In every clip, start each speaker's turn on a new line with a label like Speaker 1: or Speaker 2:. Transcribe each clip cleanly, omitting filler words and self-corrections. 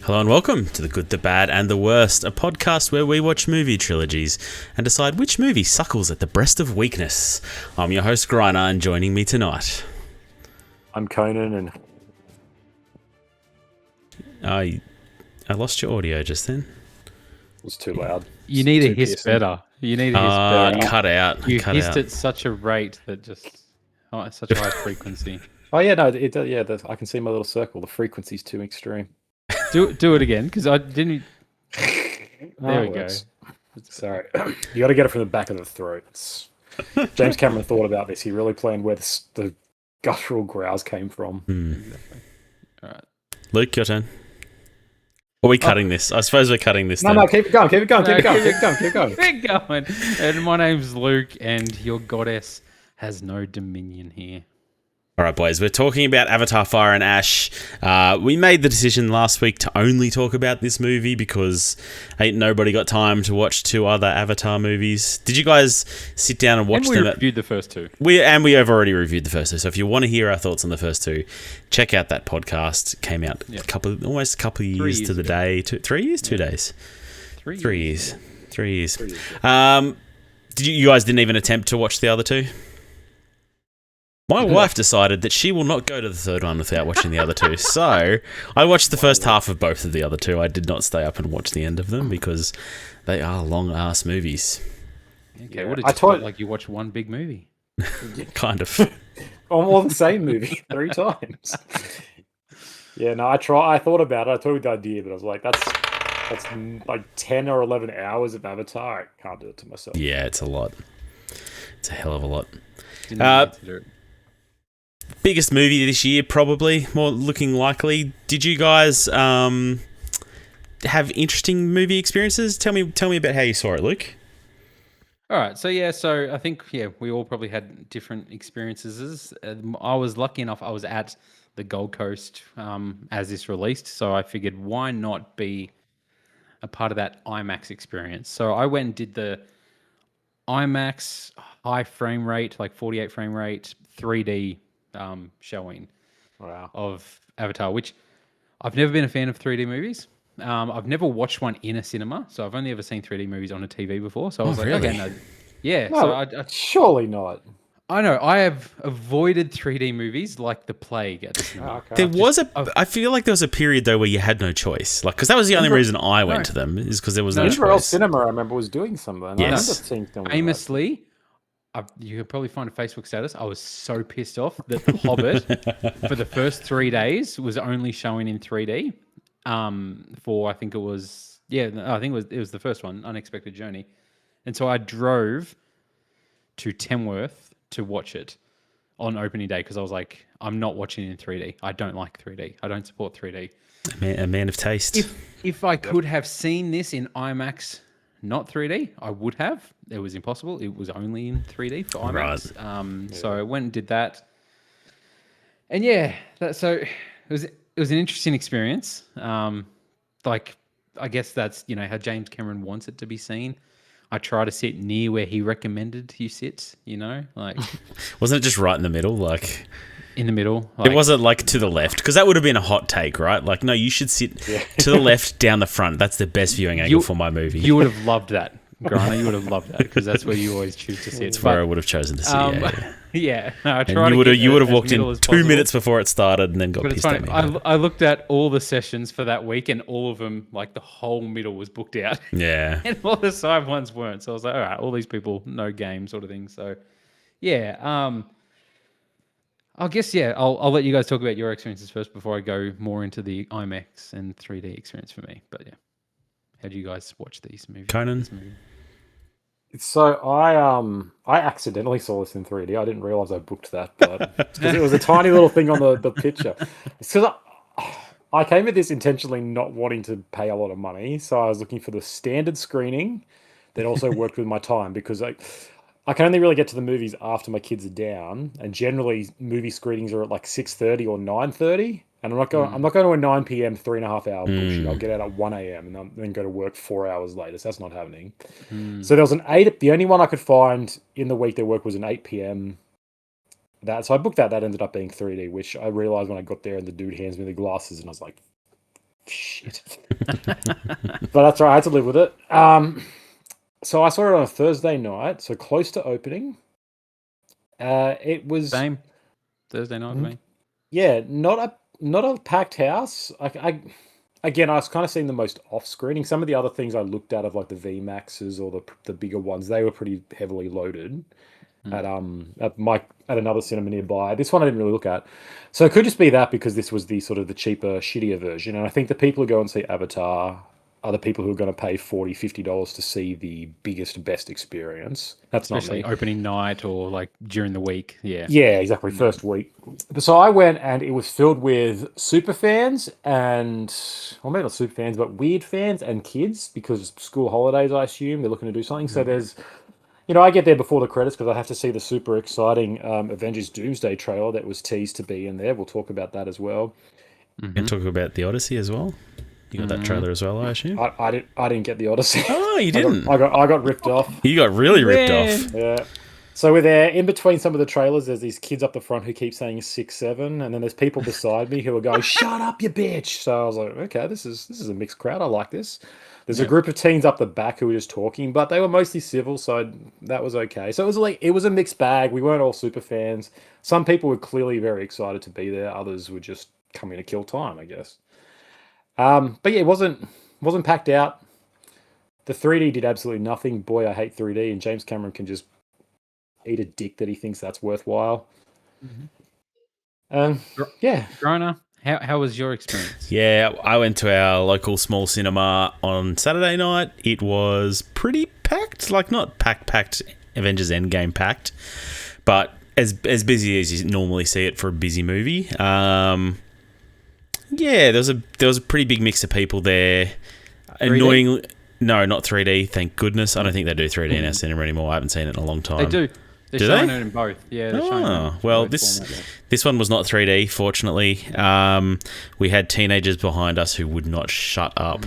Speaker 1: Hello and welcome to The Good, the Bad and the Worst, a podcast where we watch movie trilogies and decide which movie suckles at the breast of weakness. I'm your host Griner, and joining me tonight...
Speaker 2: I'm Conan, and...
Speaker 1: I lost your audio just then.
Speaker 2: It was too loud.
Speaker 3: You need to hiss better. You need to hiss better.
Speaker 1: Cut out.
Speaker 3: You
Speaker 1: cut
Speaker 3: hissed
Speaker 1: out.
Speaker 3: at such a rate that just... Oh, it's such a high frequency.
Speaker 2: Oh yeah, no, I can see my little circle. The frequency's too extreme.
Speaker 3: Do it again, because I didn't... There we go.
Speaker 2: Sorry. You got to get it from the back of the throat. James Cameron thought about this. He really planned where the guttural growls came from.
Speaker 3: Exactly. All right.
Speaker 1: Luke, your turn. Are we cutting this? I suppose we're cutting this.
Speaker 2: No, keep it going. Keep going.
Speaker 3: Keep going. And my name's Luke, and your goddess has no dominion here.
Speaker 1: All right, boys, we're talking about Avatar Fire and Ash. We made the decision last week to only talk about this movie because ain't nobody got time to watch two other Avatar movies. Did you guys sit down and watch them?
Speaker 3: And we reviewed the first two.
Speaker 1: We have already reviewed the first two. So if you want to hear our thoughts on the first two, check out that podcast. It came out almost a couple of years to the day. 3 years? 2 days? 3 years. 3 years. Did you guys didn't even attempt to watch the other two? My wife decided that she will not go to the third one without watching the other two. So I watched the first half of both of the other two. I did not stay up and watch the end of them because they are long-ass movies.
Speaker 3: Okay, what did you feel like you watched one big movie?
Speaker 1: Kind of.
Speaker 2: All the same movie 3 times. Yeah, no, I thought about it. I thought with the idea, but I was like, that's like 10 or 11 hours of Avatar. I can't do it to myself.
Speaker 1: Yeah, it's a lot. It's a hell of a lot. Biggest movie this year, probably, more looking likely. Did you guys have interesting movie experiences? Tell me about how you saw it, Luke.
Speaker 3: All right, so I think we all probably had different experiences. I was lucky enough; I was at the Gold Coast as this released, so I figured why not be a part of that IMAX experience. So I went and did the IMAX high frame rate, like 48 frame rate, 3D showing of Avatar, which I've never been a fan of 3D movies. I've never watched one in a cinema, so I've only ever seen 3D movies on a TV before. So I was
Speaker 1: really?
Speaker 3: okay, no. Yeah.
Speaker 2: No,
Speaker 3: so
Speaker 2: surely not.
Speaker 3: I know. I have avoided 3D movies like the plague at the cinema.
Speaker 2: Okay.
Speaker 1: I feel like there was a period though where you had no choice, like because that was the only reason I went to them is because there was no
Speaker 2: Israel
Speaker 1: choice.
Speaker 2: Cinema, I remember, was doing something.
Speaker 1: Yes.
Speaker 2: I remember seeing films.
Speaker 3: Famously, you could probably find a Facebook status. I was so pissed off that The Hobbit for the first 3 days was only showing in 3D. For I think it was it was the first one, Unexpected Journey, and so I drove to Tamworth to watch it on opening day because I was like, I'm not watching it in 3D. I don't like 3D. I don't support 3D.
Speaker 1: A man of taste.
Speaker 3: If I could have seen this in IMAX, not 3D, I would have. It was impossible. It was only in 3D for IMAX.
Speaker 1: Right.
Speaker 3: So I went and did that. And so it was an interesting experience. Like, I guess that's, how James Cameron wants it to be seen. I try to sit near where he recommended you sit, like...
Speaker 1: Wasn't it just right in the middle, like...
Speaker 3: In the middle.
Speaker 1: It wasn't like to the left, because that would have been a hot take, right? Like, no, you should sit to the left, down the front. That's the best viewing angle for my movie.
Speaker 3: You would have loved that, Grana. You would have loved that, because that's where you always choose to sit.
Speaker 1: That's where I would have chosen to sit,
Speaker 3: Yeah. No, I
Speaker 1: and
Speaker 3: tried
Speaker 1: you would have walked in 2
Speaker 3: possible.
Speaker 1: minutes before it started and then got
Speaker 3: But
Speaker 1: pissed
Speaker 3: it's funny.
Speaker 1: at me.
Speaker 3: I looked at all the sessions for that week, and all of them, like the whole middle was booked out.
Speaker 1: Yeah.
Speaker 3: And all the side ones weren't. So I was like, all right, all these people, no game sort of thing. So, yeah. I guess, I'll let you guys talk about your experiences first before I go more into the IMAX and 3D experience for me. But, yeah. How do you guys watch these movies?
Speaker 1: Conan?
Speaker 2: So I accidentally saw this in 3D. I didn't realize I booked that, but because it was a tiny little thing on the picture. Because I came at this intentionally not wanting to pay a lot of money, so I was looking for the standard screening that also worked with my time because I can only really get to the movies after my kids are down, and generally movie screenings are at like 6:30 or 9:30. And I'm not going to a 9 p.m. 3.5 hour bullshit. I'll get out at 1 a.m. and then go to work 4 hours later. So that's not happening. So there was an 8. The only one I could find in the weekday work was an 8 p.m. So I booked that. That ended up being 3D, which I realized when I got there and the dude hands me the glasses and I was like, Shit. But that's right. I had to live with it. So I saw it on a Thursday night, so close to opening. It was
Speaker 3: same Thursday night for me.
Speaker 2: Yeah, not a packed house. Again, I was kind of seeing the most off screening. Some of the other things I looked at of like the VMAXs or the bigger ones, they were pretty heavily loaded at another cinema nearby. This one I didn't really look at, so it could just be that because this was the sort of the cheaper, shittier version. And I think the people who go and see Avatar are the people who are going to pay $40, $50 to see the biggest, best experience. That's
Speaker 3: especially
Speaker 2: not me.
Speaker 3: Opening night or like during the week. Yeah.
Speaker 2: Yeah, exactly. First week. So I went and it was filled with super fans and, well, maybe not super fans, but weird fans and kids because school holidays, I assume. They're looking to do something. So there's, I get there before the credits because I have to see the super exciting Avengers Doomsday trailer that was teased to be in there. We'll talk about that as well.
Speaker 1: And talk about the Odyssey as well. You got that trailer as well, I assume.
Speaker 2: I didn't get the Odyssey.
Speaker 1: Oh, you didn't.
Speaker 2: I got ripped off.
Speaker 1: You got really ripped off.
Speaker 2: Yeah. So we're there in between some of the trailers. There's these kids up the front who keep saying 6, 7, and then there's people beside me who are going, "Shut up, you bitch!" So I was like, "Okay, this is a mixed crowd. I like this." There's a group of teens up the back who were just talking, but they were mostly civil, so that was okay. So it was a mixed bag. We weren't all super fans. Some people were clearly very excited to be there. Others were just coming to kill time, I guess. But yeah, it wasn't packed out. The 3D did absolutely nothing. Boy, I hate 3D, and James Cameron can just eat a dick that he thinks that's worthwhile. Yeah.
Speaker 3: Grona, how was your experience?
Speaker 1: Yeah, I went to our local small cinema on Saturday night. It was pretty packed, like not packed, Avengers Endgame packed, but as busy as you normally see it for a busy movie. Yeah, there was a pretty big mix of people there.
Speaker 3: 3D?
Speaker 1: Annoyingly, no, not 3D. Thank goodness. I don't think they do 3D in our cinema anymore. I haven't seen it in a long time.
Speaker 3: They do. They're showing it in both. Yeah, they're showing it in
Speaker 1: well,
Speaker 3: both
Speaker 1: this one was not 3D, fortunately. We had teenagers behind us who would not shut up.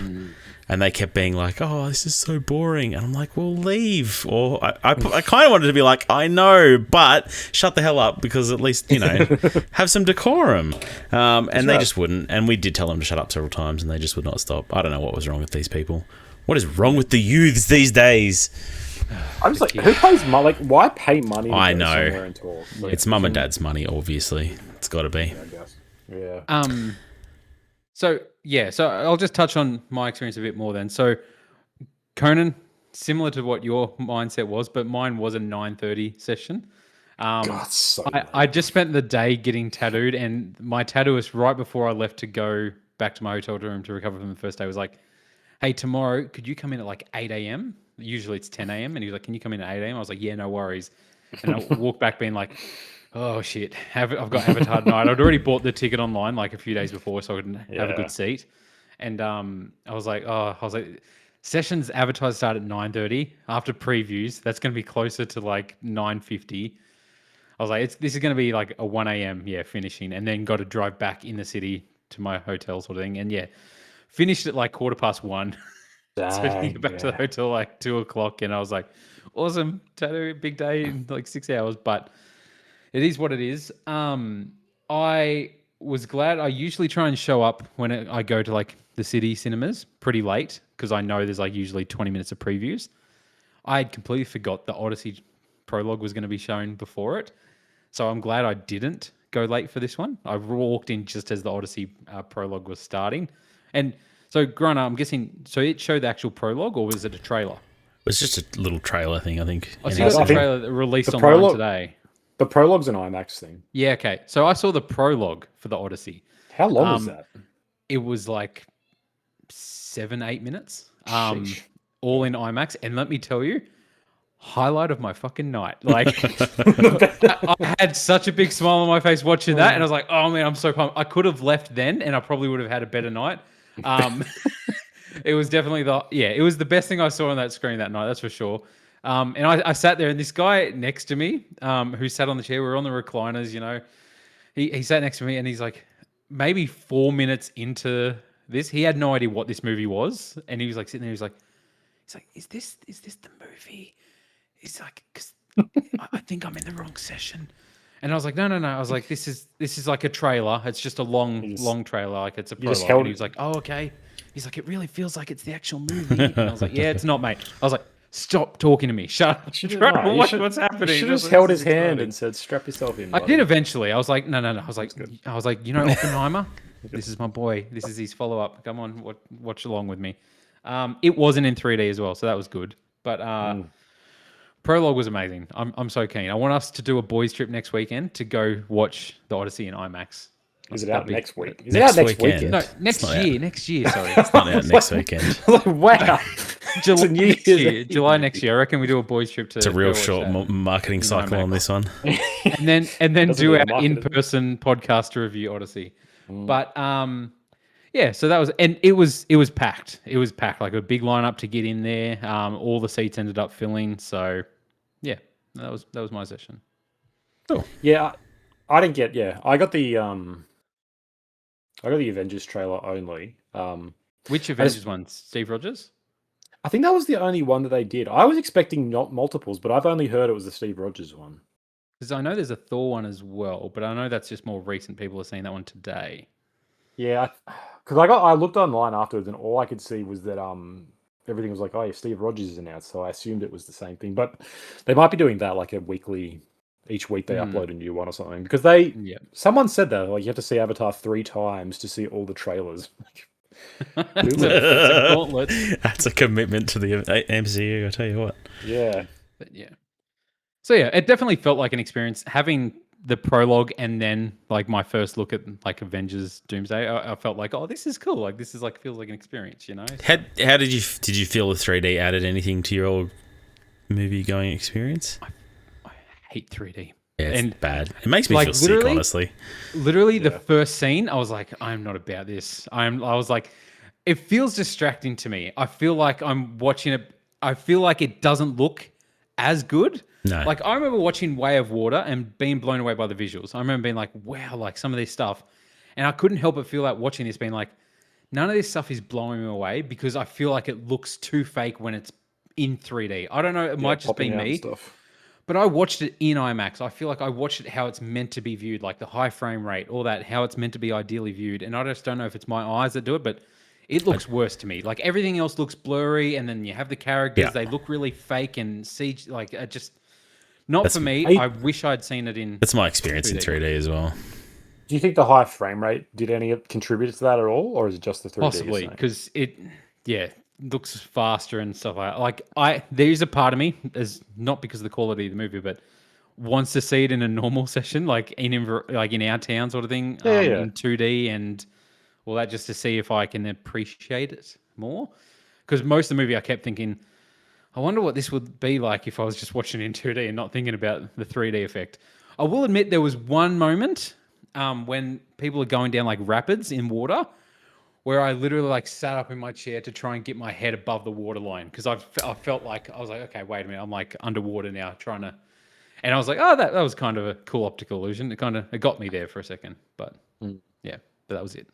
Speaker 1: And they kept being like, "Oh, this is so boring." And I'm like, "Well, leave." Or I kind of wanted to be like, "I know, but shut the hell up," because at least, have some decorum. And they just wouldn't. And we did tell them to shut up several times, and they just would not stop. I don't know what was wrong with these people. What is wrong with the youths these days?
Speaker 2: I'm just like, who pays money? Like, why pay money to
Speaker 1: I
Speaker 2: go
Speaker 1: know.
Speaker 2: somewhere and talk? Like,
Speaker 1: It's mum and dad's money, obviously. It's got to be.
Speaker 2: I guess. Yeah.
Speaker 3: So I'll just touch on my experience a bit more then. So Conan, similar to what your mindset was, but mine was a 9:30 session.
Speaker 2: God, so
Speaker 3: I just spent the day getting tattooed, and my tattooist right before I left to go back to my hotel room to recover from the first day was like, "Hey, tomorrow, could you come in at like 8 a.m.? Usually it's 10 a.m. And he was like, "Can you come in at 8 a.m.? I was like, "Yeah, no worries." And I walked back being like, "Oh shit, I've got Avatar tonight." I'd already bought the ticket online like a few days before so I could have a good seat. And I was like, sessions advertised start at 9:30. After previews, that's going to be closer to like 9:50. I was like, this is going to be like a 1 a.m. finishing, and then got to drive back in the city to my hotel sort of thing. And finished at like 1:15. So I get back to the hotel like 2:00, and I was like, awesome, tattoo, big day in like 6 hours, but it is what it is. I was glad. I usually try and show up when I go to like the city cinemas pretty late because I know there's like usually 20 minutes of previews. I had completely forgot the Odyssey prologue was going to be shown before it, so I'm glad I didn't go late for this one. I walked in just as the Odyssey prologue was starting, and so, Grana, I'm guessing, so it showed the actual prologue, or was it a trailer?
Speaker 1: It was just a little trailer thing, I think.
Speaker 3: I see the trailer that released online today.
Speaker 2: The prologue's an IMAX thing.
Speaker 3: Yeah, okay. So I saw the prologue for the Odyssey.
Speaker 2: How long was that?
Speaker 3: It was like 7-8 minutes, all in IMAX. And let me tell you, highlight of my fucking night. Like, I had such a big smile on my face watching that, and I was like, "Oh man, I'm so pumped." I could have left then, and I probably would have had a better night. It was definitely it was the best thing I saw on that screen that night, that's for sure. And I sat there, and this guy next to me, who sat on the chair, we were on the recliners, he sat next to me, and he's like, maybe 4 minutes into this, he had no idea what this movie was, and he was like sitting there, he's like, is this the movie? He's like, because I think I'm in the wrong session. And I was like, no. I was like, this is like a trailer. It's just a long trailer. Like it's a prologue. And he was like, oh, okay. He's like, it really feels like it's the actual movie. And I was like, yeah, it's not, mate. I was like, stop talking to me. Shut up. What's happening?
Speaker 2: You should have just held his hand and said, strap yourself in.
Speaker 3: I did eventually. I was like, no. I was like, you know, Oppenheimer? This is my boy. This is his follow-up. Come on, watch along with me. It wasn't in 3D as well, so that was good. But Prologue was amazing. I'm so keen. I want us to do a boys trip next weekend to go watch the Odyssey in IMAX.
Speaker 2: Is it out next week? Is it out next weekend?
Speaker 3: No, next year. Sorry,
Speaker 1: it's not out next weekend.
Speaker 2: Like, wow,
Speaker 3: July next year. I reckon we do a boys trip to.
Speaker 1: It's a real short marketing cycle on this one.
Speaker 3: and then do our in-person podcast to review Odyssey. But yeah, so that was, and it was packed. It was packed, like a big lineup to get in there. All the seats ended up filling. So yeah, that was my session.
Speaker 2: Oh yeah, I didn't get. Yeah, I got the Avengers trailer only.
Speaker 3: Which Avengers one? Steve Rogers?
Speaker 2: I think that was the only one that they did. I was expecting not multiples, but I've only heard it was the Steve Rogers one.
Speaker 3: Because I know there's a Thor one as well, but I know that's just more recent. People are seeing that one today.
Speaker 2: Yeah, because I looked online afterwards, and all I could see was that everything was like, oh yeah, Steve Rogers is announced, so I assumed it was the same thing. But they might be doing that like a weekly. Each week they upload a new one or something, because someone said that like you have to see Avatar 3 times to see all the trailers.
Speaker 3: That's a gauntlet.
Speaker 1: That's a commitment to the MCU. I tell you what.
Speaker 2: Yeah,
Speaker 3: but yeah. So yeah, it definitely felt like an experience having the prologue and then like my first look at like Avengers Doomsday. I felt like, oh, this is cool. Like this is like feels like an experience, you know.
Speaker 1: How did you feel the 3D added anything to your movie going experience?
Speaker 3: I hate 3D.
Speaker 1: Yeah, it's bad. It makes me feel sick, honestly.
Speaker 3: Literally, the first scene, I was like, I'm not about this. I was like, it feels distracting to me. I feel like I'm watching it. I feel like it doesn't look as good.
Speaker 1: No.
Speaker 3: Like, I remember watching Way of Water and being blown away by the visuals. I remember being like, wow, like some of this stuff. And I couldn't help but feel like watching this being like, none of this stuff is blowing me away because I feel like it looks too fake when it's in 3D. I don't know. It might just be me. But I watched it in IMAX. I feel like I watched it how it's meant to be viewed, like the high frame rate, all that, how it's meant to be ideally viewed. And I just don't know if it's my eyes that do it, but it looks worse to me. Like everything else looks blurry, and then you have the characters, they look really fake and CG, like just not for me. I wish I'd seen it in.
Speaker 1: That's my experience 3D. In 3D as well.
Speaker 2: Do you think the high frame rate did any contribute to that at all, or is it just the 3D?
Speaker 3: Possibly, because it looks faster and stuff like there's a part of me, is not because of the quality of the movie, but wants to see it in a normal session, like in our town sort of thing, in 2D and all that, just to see if I can appreciate it more. Because most of the movie I kept thinking, I wonder what this would be like if I was just watching it in 2D and not thinking about the 3D effect. I will admit there was one moment when people are going down like rapids in water where I literally like sat up in my chair to try and get my head above the waterline, because I felt like, I was like, okay, wait a minute, I'm like underwater now trying to, and I was like, oh, that was kind of a cool optical illusion. It got me there for a second, but but that was it.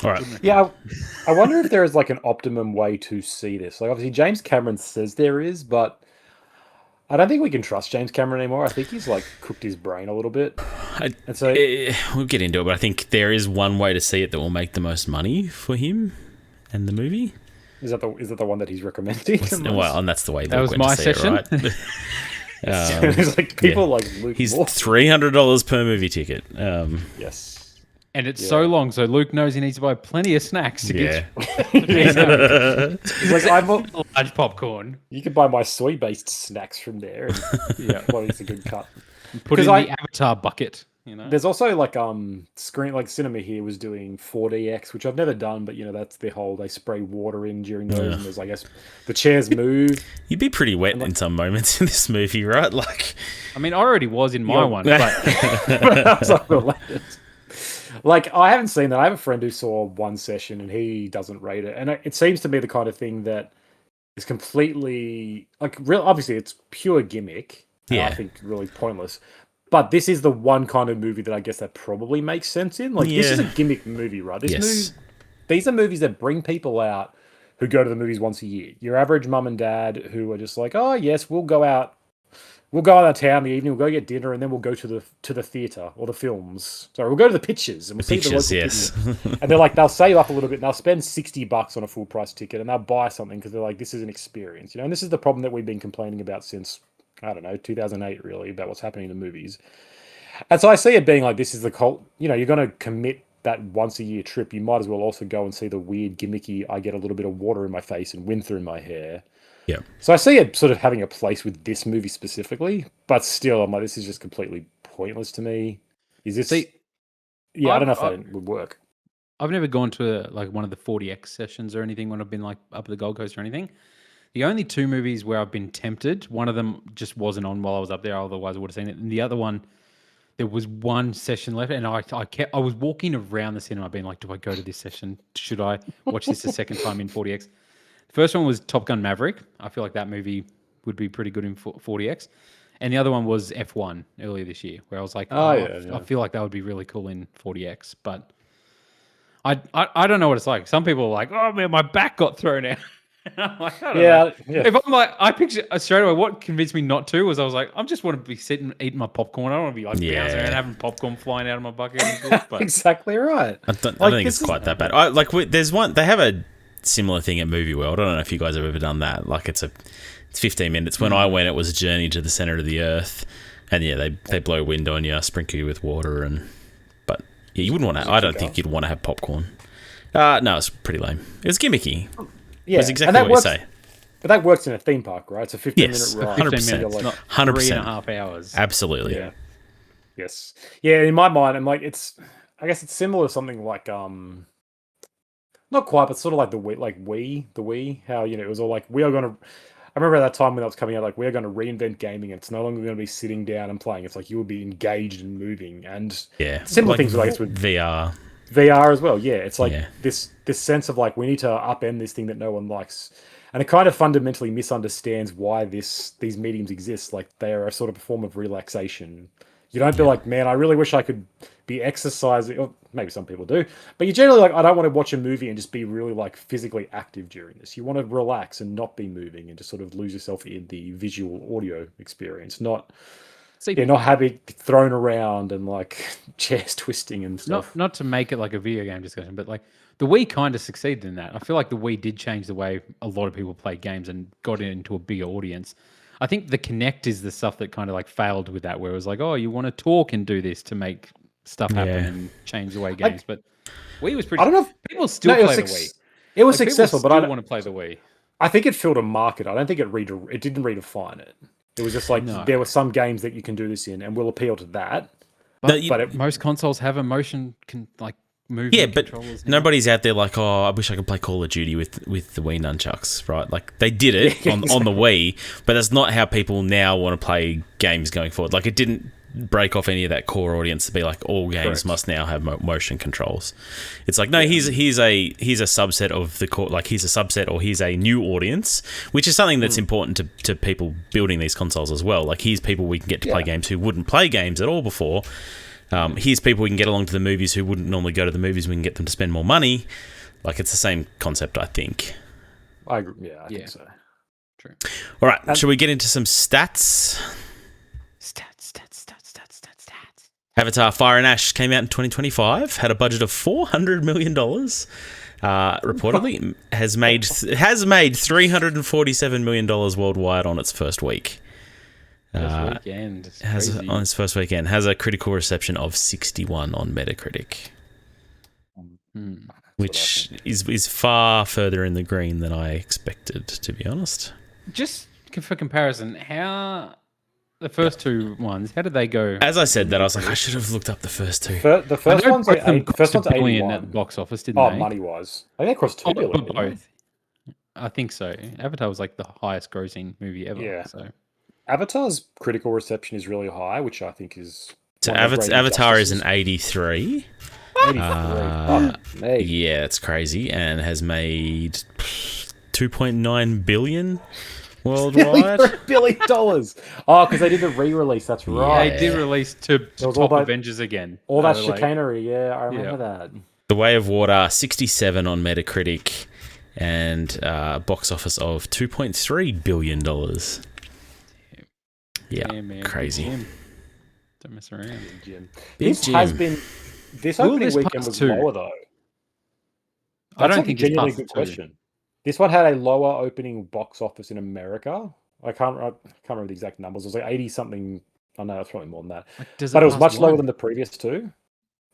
Speaker 1: All right.
Speaker 2: Yeah, I wonder if there is like an optimum way to see this. Like obviously James Cameron says there is, but I don't think we can trust James Cameron anymore. I think he's like cooked his brain a little bit. And so
Speaker 1: we'll get into it, but I think there is one way to see it that will make the most money for him and the movie.
Speaker 2: Is that the one that he's recommending?
Speaker 1: Well, and that's the way
Speaker 3: that was my session.
Speaker 1: It, right?
Speaker 2: It's like people like Luke.
Speaker 1: He's $300 per movie ticket.
Speaker 2: Yes.
Speaker 3: And it's so long, so Luke knows he needs to buy plenty of snacks to get.
Speaker 2: He's like, I'm
Speaker 3: large popcorn.
Speaker 2: You can buy my soy-based snacks from there. And, well, it's a good cut.
Speaker 3: Put in the Avatar bucket. You know,
Speaker 2: there's also like screen, like Cinema here was doing 4DX, which I've never done, but you know that's the whole, they spray water in during those, and there's, I guess, the chairs move.
Speaker 1: You'd be pretty wet in some moments in this movie, right? Like,
Speaker 3: I mean, I already was in my one, but
Speaker 2: I was like, I haven't seen that. I have a friend who saw one session and he doesn't rate it, and it seems to me the kind of thing that is completely like real. Obviously, it's pure gimmick. I think really pointless. But this is the one kind of movie that I guess that probably makes sense in. Like, this is a gimmick movie, right? These are movies that bring people out who go to the movies once a year. Your average mum and dad who are just like, oh, yes, we'll go out we'll go out of town in the evening, we'll go get dinner, and then we'll go to the theatre or the films. Sorry, we'll go to the pictures and we'll see the local
Speaker 1: yes.
Speaker 2: pictures. And they're like, they'll save up a little bit and they'll spend $60 on a full price ticket and they'll buy something because they're like, this is an experience, And this is the problem that we've been complaining about since, I don't know, 2008 really, about what's happening in the movies. And so I see it being like, this is the cult, you're going to commit that once a year trip. You might as well also go and see the weird gimmicky, I get a little bit of water in my face and wind through my hair.
Speaker 1: Yeah.
Speaker 2: So I see it sort of having a place with this movie specifically, but still, I'm like, this is just completely pointless to me. Is this? I don't know if that would work.
Speaker 3: I've never gone to one of the 40X sessions or anything when I've been up at the Gold Coast or anything. The only two movies where I've been tempted, one of them just wasn't on while I was up there, otherwise I would have seen it. And the other one, there was one session left, and I was walking around the cinema being like, do I go to this session? Should I watch this a second time in 40X? The first one was Top Gun Maverick. I feel like that movie would be pretty good in 40X. And the other one was F1 earlier this year, where I was like, I feel like that would be really cool in 40X. But I don't know what it's like. Some people are like, oh man, my back got thrown out. And I'm like, I don't know. If I'm like, I picture straight away, what convinced me not to was I was like, I just want to be sitting eating my popcorn. I don't want to be bouncing around having popcorn flying out of my bucket. But
Speaker 2: exactly right.
Speaker 1: I don't think it's quite that bad. There's one, they have a similar thing at Movie World. I don't know if you guys have ever done that. It's 15 minutes. When I went, it was a journey to the center of the earth, and they blow wind on you, sprinkle you with water, but you wouldn't want to. I don't think you'd want to have popcorn. No, it's pretty lame. It was gimmicky.
Speaker 2: Yeah,
Speaker 1: it's exactly what you say.
Speaker 2: But that works in a theme park, right? It's a 15-minute ride.
Speaker 3: 100%. Not 100%. 3.5 hours.
Speaker 1: Absolutely.
Speaker 2: Yeah. Yes. Yeah. In my mind, I'm like, I guess it's similar to something like not quite, but sort of like the Wii, how, it was all like, we are going to, I remember at that time when that was coming out, like, we are going to reinvent gaming. It's no longer going to be sitting down and playing. It's like, you will be engaged and moving. And similar things like with
Speaker 1: VR
Speaker 2: as well. Yeah. It's like this sense of like, we need to upend this thing that no one likes. And it kind of fundamentally misunderstands why these mediums exist. Like, they are a sort of a form of relaxation. You don't feel like, man, I really wish I could be exercising, or maybe some people do, but you generally like, I don't want to watch a movie and just be really like physically active during this. You want to relax and not be moving and just sort of lose yourself in the visual audio experience, not having thrown around and like chairs twisting and stuff.
Speaker 3: Not to make it like a video game discussion, but like the Wii kind of succeeded in that. I feel like the Wii did change the way a lot of people play games and got into a bigger audience. I think the Kinect is the stuff that kind of like failed with that, where it was like, oh, you want to talk and do this to make stuff happen and change the way games. But Wii was pretty.
Speaker 2: I don't know if
Speaker 3: people still play the Wii.
Speaker 2: It was successful, but I
Speaker 3: don't want to play the Wii.
Speaker 2: I think it filled a market. I don't think it didn't redefine it. It was just like there were some games that you can do this in, and will appeal to that.
Speaker 3: But most consoles have a motion movement.
Speaker 1: Yeah, but nobody's out there like, oh, I wish I could play Call of Duty with the Wii nunchucks, right? Like, they did it on the Wii, but that's not how people now want to play games going forward. Like, it didn't break off any of that core audience to be like, all games must now have motion controls. It's like, no, he's a subset of the core, like, he's a subset, or he's a new audience, which is something that's important to people building these consoles as well. Like, here's people we can get to play games who wouldn't play games at all before. Here's people we can get along to the movies who wouldn't normally go to the movies. We can get them to spend more money. Like, it's the same concept, I think.
Speaker 2: I agree. Yeah, I think so.
Speaker 3: True.
Speaker 1: All right, shall we get into some stats?
Speaker 3: Stats.
Speaker 1: Avatar: Fire and Ash came out in 2025, had a budget of $400 million. Reportedly, has made $347 million worldwide on its first week.
Speaker 3: On
Speaker 1: its first weekend, has a critical reception of 61 on Metacritic, which is far further in the green than I expected, to be honest.
Speaker 3: Just for comparison, how the first two ones, how did they go?
Speaker 1: As I said that, I was like, I should have looked up the first two.
Speaker 2: The first one's like
Speaker 3: $1 billion at the box office, didn't they?
Speaker 2: Money wise, I think they crossed $2 billion.
Speaker 3: Both. I think so. Avatar was like the highest grossing movie ever.
Speaker 2: Yeah.
Speaker 3: So
Speaker 2: Avatar's critical reception is really high, which I think is...
Speaker 1: So Avatar is an 83.
Speaker 2: 83.
Speaker 1: Yeah, it's crazy, and has made $2.9 billion worldwide.
Speaker 2: $1 billion. Oh, because they did the re-release. That's right.
Speaker 3: Yeah, they did release to top Avengers again.
Speaker 2: All that chicanery. Yeah, I remember that.
Speaker 1: The Way of Water, 67 on Metacritic, and box office of $2.3 billion. Yeah,
Speaker 3: man.
Speaker 1: crazy.
Speaker 3: Jim. Don't mess around.
Speaker 2: Jim.
Speaker 1: Big
Speaker 2: This
Speaker 1: Jim.
Speaker 2: has been. This
Speaker 3: Will
Speaker 2: opening
Speaker 3: this
Speaker 2: weekend
Speaker 3: pass
Speaker 2: was
Speaker 3: two?
Speaker 2: lower though.
Speaker 3: I
Speaker 2: That's
Speaker 3: don't
Speaker 2: a
Speaker 3: think it's
Speaker 2: genuinely
Speaker 3: past
Speaker 2: good
Speaker 3: two.
Speaker 2: question. This one had a lower opening box office in America. I can't remember the exact numbers. It was like 80 something. I know it's probably more than that.
Speaker 3: Like, does
Speaker 2: But it was
Speaker 3: pass
Speaker 2: much lower
Speaker 3: one?
Speaker 2: than the previous two.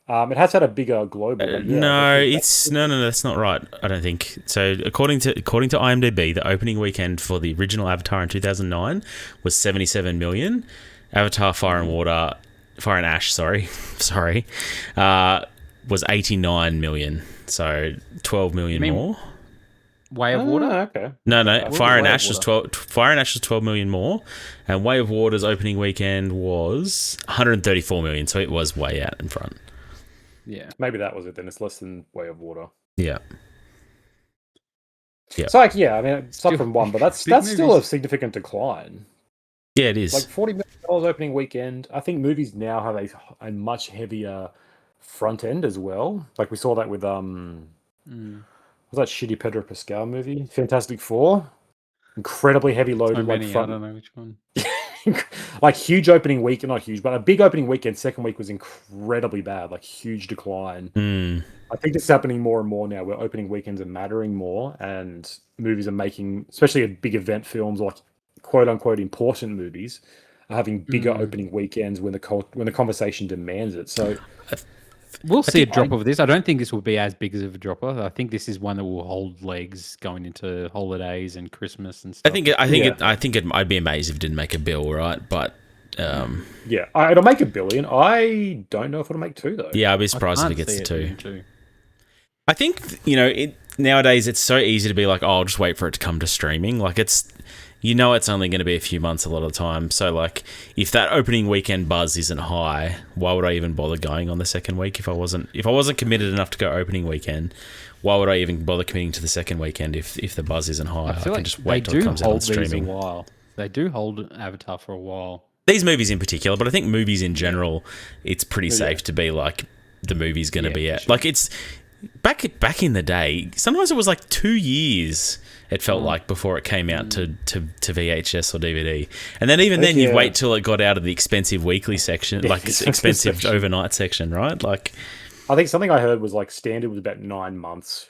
Speaker 2: It has had a bigger global. But yeah,
Speaker 1: No,
Speaker 2: that's
Speaker 1: that's not right. I don't think so. According to IMDb, the opening weekend for the original Avatar in 2009 was 77 million. Avatar: Fire and Ash, sorry, was 89 million. So 12 million
Speaker 3: mean
Speaker 1: more.
Speaker 3: Way of Water?
Speaker 2: Okay.
Speaker 1: No,
Speaker 2: What was
Speaker 1: Fire and
Speaker 2: Way of
Speaker 1: Ash was
Speaker 2: Water?
Speaker 1: 12. Fire and Ash was 12 million more, and Way of Water's opening weekend was 134 million. So it was way out in front.
Speaker 3: Yeah.
Speaker 2: Maybe that was it. Then it's less than Way of Water.
Speaker 1: Yeah. Yeah.
Speaker 2: So I mean, it's up
Speaker 3: Still-
Speaker 2: from one, but that's
Speaker 3: big
Speaker 2: still a
Speaker 3: movies.
Speaker 2: significant decline.
Speaker 1: Yeah, it is.
Speaker 2: Like $40 million opening weekend. I think movies now have a much heavier front end as well. Like we saw that with was that shitty Pedro Pascal movie, Fantastic Four? Incredibly heavy
Speaker 3: So
Speaker 2: loaded,
Speaker 3: many,
Speaker 2: like
Speaker 3: I
Speaker 2: front,
Speaker 3: don't know which one.
Speaker 2: like huge opening week, not huge, but a big opening weekend. Second week was incredibly bad, like huge decline.
Speaker 1: Mm.
Speaker 2: I think it's happening more and more now, where opening weekends are mattering more, and movies are making, especially big event films, like quote unquote important movies, are having bigger opening weekends when the conversation demands it. So
Speaker 3: We'll see a drop of this. I don't think this will be as big as of a dropper. I think this is one that will hold legs going into holidays and Christmas and stuff.
Speaker 1: I'd be amazed if it didn't make a bill, right? But
Speaker 2: yeah, it'll make $1 billion. I don't know if it'll make $2 though.
Speaker 1: yeah, I'd be surprised if it gets to 2. I think nowadays it's so easy to be like, oh, I'll just wait for it to come to streaming. Like it's only going to be a few months a lot of the time. So like, if that opening weekend buzz isn't high, why would I even bother going on the second week? If I wasn't committed enough to go opening weekend, why would I even bother committing to the second weekend if the buzz isn't high? I can just wait till it comes out on streaming.
Speaker 3: They do hold Avatar for a while.
Speaker 1: These movies in particular, but I think movies in general, it's pretty safe to be like the movie's going to be out. Sure. Like it's back in the day. Sometimes it was like 2 years. It felt like before it came out to VHS or DVD, and then then you'd wait till it got out of the expensive weekly section, like expensive overnight section, right? Like,
Speaker 2: I think something I heard was like standard was about 9 months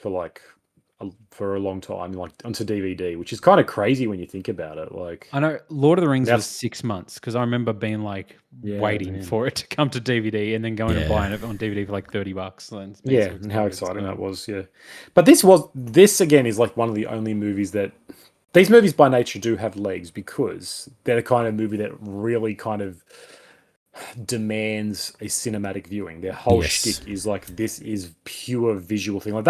Speaker 2: for a long time, like onto DVD, which is kind of crazy when you think about it. Like,
Speaker 3: I know Lord of the Rings was 6 months because I remember being like waiting for it to come to DVD and then going and buying it on DVD for like $30.
Speaker 2: Yeah, and how exciting that was. Yeah, but this again is like one of the only movies that these movies by nature do have legs because they're the kind of movie that really kind of demands a cinematic viewing. Their whole shtick is like, this is pure visual thing. Like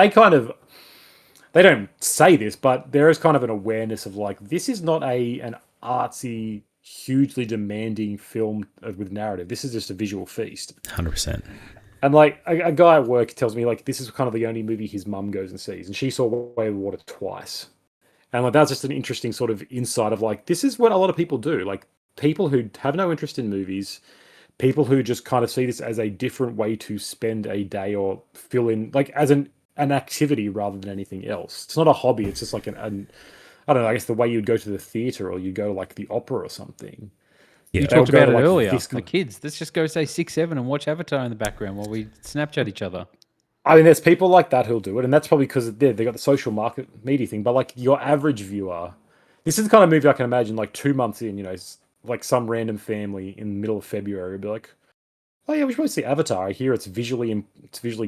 Speaker 2: they don't say this, but there is kind of an awareness of like, this is not an artsy, hugely demanding film with narrative. This is just a visual feast.
Speaker 1: 100%.
Speaker 2: And like a guy at work tells me like, this is kind of the only movie his mum goes and sees, and she saw Way of Water twice. And like, that's just an interesting sort of insight of like, this is what a lot of people do. Like people who have no interest in movies, people who just kind of see this as a different way to spend a day or fill in, like as an activity rather than anything else. It's not a hobby. It's just like I don't know, I guess the way you'd go to the theater or you go to like the opera or something.
Speaker 3: Yeah. You talked about it earlier. The kids, let's just go say 6, 7 and watch Avatar in the background while we Snapchat each other.
Speaker 2: I mean, there's people like that who'll do it, and that's probably because they got the social market media thing. But like your average viewer, this is the kind of movie I can imagine like 2 months in, like some random family in the middle of February would be like, oh yeah, we should probably see Avatar. I hear it's visually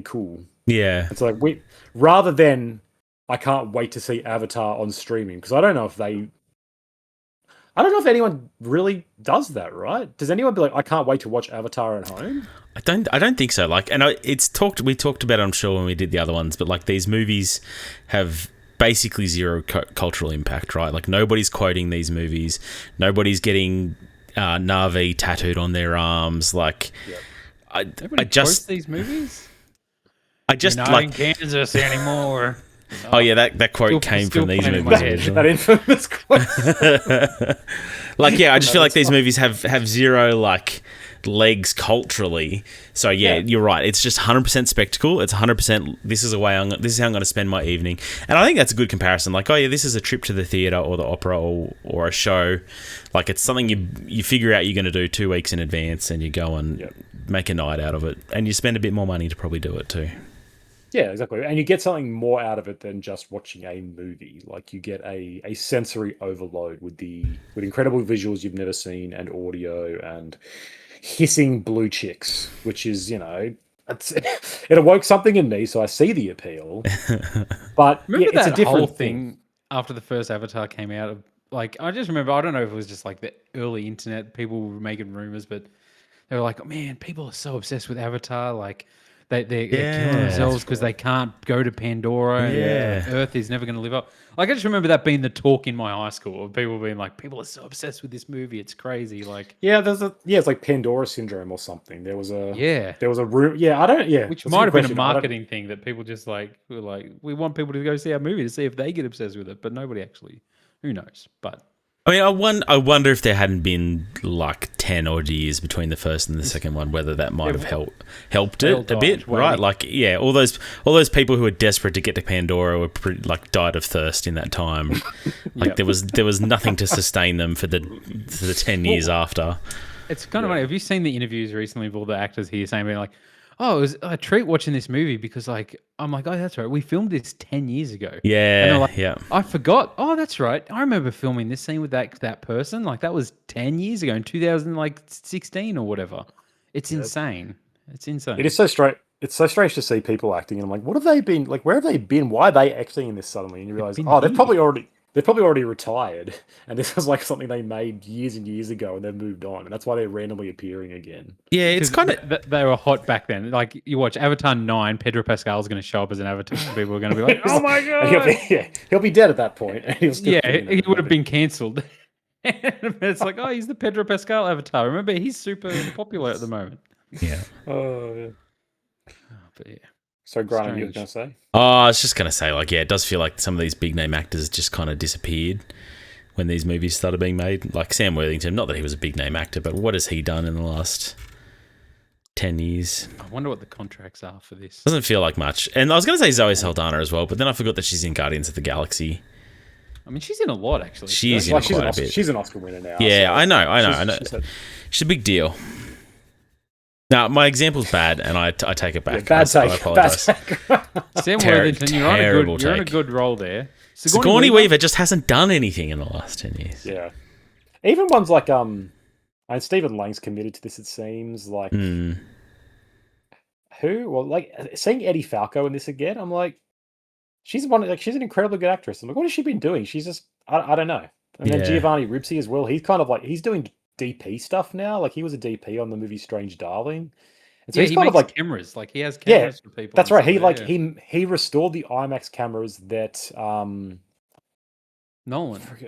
Speaker 2: cool.
Speaker 1: Yeah.
Speaker 2: It's like rather than I can't wait to see Avatar on streaming, because I don't know if anyone really does that, right? Does anyone be like, I can't wait to watch Avatar at home?
Speaker 1: I don't think so. Like, and we talked about it, I'm sure, when we did the other ones, but like these movies have basically zero cultural impact, right? Like nobody's quoting these movies, nobody's getting Na'vi tattooed on their arms. Like, I just
Speaker 3: these movies.
Speaker 1: I just
Speaker 3: You're not
Speaker 1: like
Speaker 3: in Kansas anymore.
Speaker 1: Oh yeah, that quote came from these movies.
Speaker 2: That infamous quote.
Speaker 1: Like, yeah, I just feel like these movies have zero like legs culturally. So you're right. It's just 100% spectacle. It's 100%. This is how I'm going to spend my evening. And I think that's a good comparison. Like, this is a trip to the theater or the opera or a show. Like, it's something you figure out you're going to do 2 weeks in advance, and you go and make a night out of it, and you spend a bit more money to probably do it too.
Speaker 2: Yeah, exactly. And you get something more out of it than just watching a movie. Like, you get a sensory overload with incredible visuals you've never seen, and audio, and hissing blue chicks, which is, it awoke something in me, so I see the appeal. But
Speaker 3: remember
Speaker 2: it's
Speaker 3: that
Speaker 2: a different
Speaker 3: whole thing after the first Avatar came out. Like, I just remember, I don't know if it was just like the early internet, people were making rumors, but they were like, oh, man, people are so obsessed with Avatar, like they're killing themselves because they can't go to Pandora, and Earth is never going to live up. Like, I just remember that being the talk in my high school of people being like, people are so obsessed with this movie, it's crazy. Like,
Speaker 2: it's like Pandora syndrome or something. There was a room.
Speaker 3: Which might have been a marketing thing that people just were like, we want people to go see our movie to see if they get obsessed with it, but nobody actually. Who knows? But
Speaker 1: I mean, I wonder if there hadn't been like 10 odd years between the first and the second one, whether that might have helped it a bit, right? Like, all those people who were desperate to get to Pandora were died of thirst in that time. Like, there was nothing to sustain them for the 10 years after.
Speaker 3: It's kind of funny. Have you seen the interviews recently of all the actors here saying, like, oh, it was a treat watching this movie because, like, I'm like, oh, that's right. We filmed this 10 years ago.
Speaker 1: Yeah,
Speaker 3: and they're like, I forgot. Oh, that's right. I remember filming this scene with that person. Like, that was 10 years ago in 2016 or whatever. It's insane. It's insane.
Speaker 2: It is so strange. It's so strange to see people acting, and I'm like, what have they been? Like, where have they been? Why are they acting in this suddenly? And you realize, they're probably already retired, and this was like something they made years and years ago, and they've moved on, and that's why they're randomly appearing again.
Speaker 1: Yeah, it's kind of
Speaker 3: they were hot back then. Like, you watch Avatar 9, Pedro Pascal is going to show up as an Avatar, and people are going to be like, "Oh my god!"
Speaker 2: He'll be dead at that point. And
Speaker 3: he would have been cancelled. It's like, oh, he's the Pedro Pascal Avatar. Remember, he's super popular at the moment.
Speaker 1: Yeah.
Speaker 3: But yeah.
Speaker 2: So, Grant, you were going to say?
Speaker 1: Oh, I was just going to say, like, it does feel like some of these big name actors just kind of disappeared when these movies started being made. Like Sam Worthington, not that he was a big name actor, but what has he done in the last 10 years?
Speaker 3: I wonder what the contracts are for this.
Speaker 1: Doesn't feel like much. And I was going to say Zoe Saldana as well, but then I forgot that she's in Guardians of the Galaxy.
Speaker 3: I mean, she's in a lot, actually.
Speaker 1: She's in quite a bit.
Speaker 2: She's an Oscar winner now.
Speaker 1: Yeah, so I know. She's a big deal. Now, my example's bad, and I take it back.
Speaker 2: Bad take.
Speaker 1: I apologise.
Speaker 3: Sam Worthington, you're on a good roll there.
Speaker 1: Sigourney Weaver just hasn't done anything in the last 10 years.
Speaker 2: Yeah. Even ones like, and Stephen Lang's committed to this, it seems. Like, who? Well, like, seeing Eddie Falco in this again, I'm like, she's an incredibly good actress. I'm like, what has she been doing? She's just, I don't know. And then Giovanni Ribisi as well. He's kind of like, he's doing DP stuff now. Like, he was a DP on the movie Strange Darling.
Speaker 3: And so he's kind of like cameras. Like, he has cameras for people.
Speaker 2: That's right. He restored the IMAX cameras that
Speaker 3: Nolan,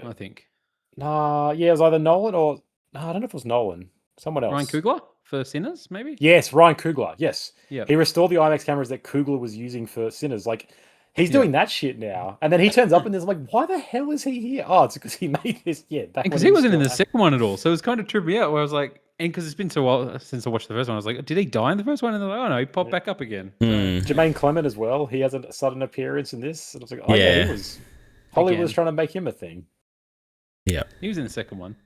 Speaker 3: I think.
Speaker 2: It was either Nolan or I don't know if it was Nolan. Someone else.
Speaker 3: Ryan Coogler for Sinners, maybe?
Speaker 2: Yes, Ryan Coogler. Yes.
Speaker 3: Yeah.
Speaker 2: He restored the IMAX cameras that Coogler was using for Sinners. Like, he's doing that shit now. And then he turns up and there's like, why the hell is he here? Oh, it's because he made this. Yeah.
Speaker 3: Because he wasn't in the second one at all. So it was kind of tripped me out where I was like, and because it's been so while since I watched the first one, I was like, did he die in the first one? And they're like, oh no, he popped back up again.
Speaker 2: Jermaine Clement as well. He has a sudden appearance in this. And I was like, he was. Hollywood was trying to make him a thing.
Speaker 1: Yeah.
Speaker 3: He was in the second one.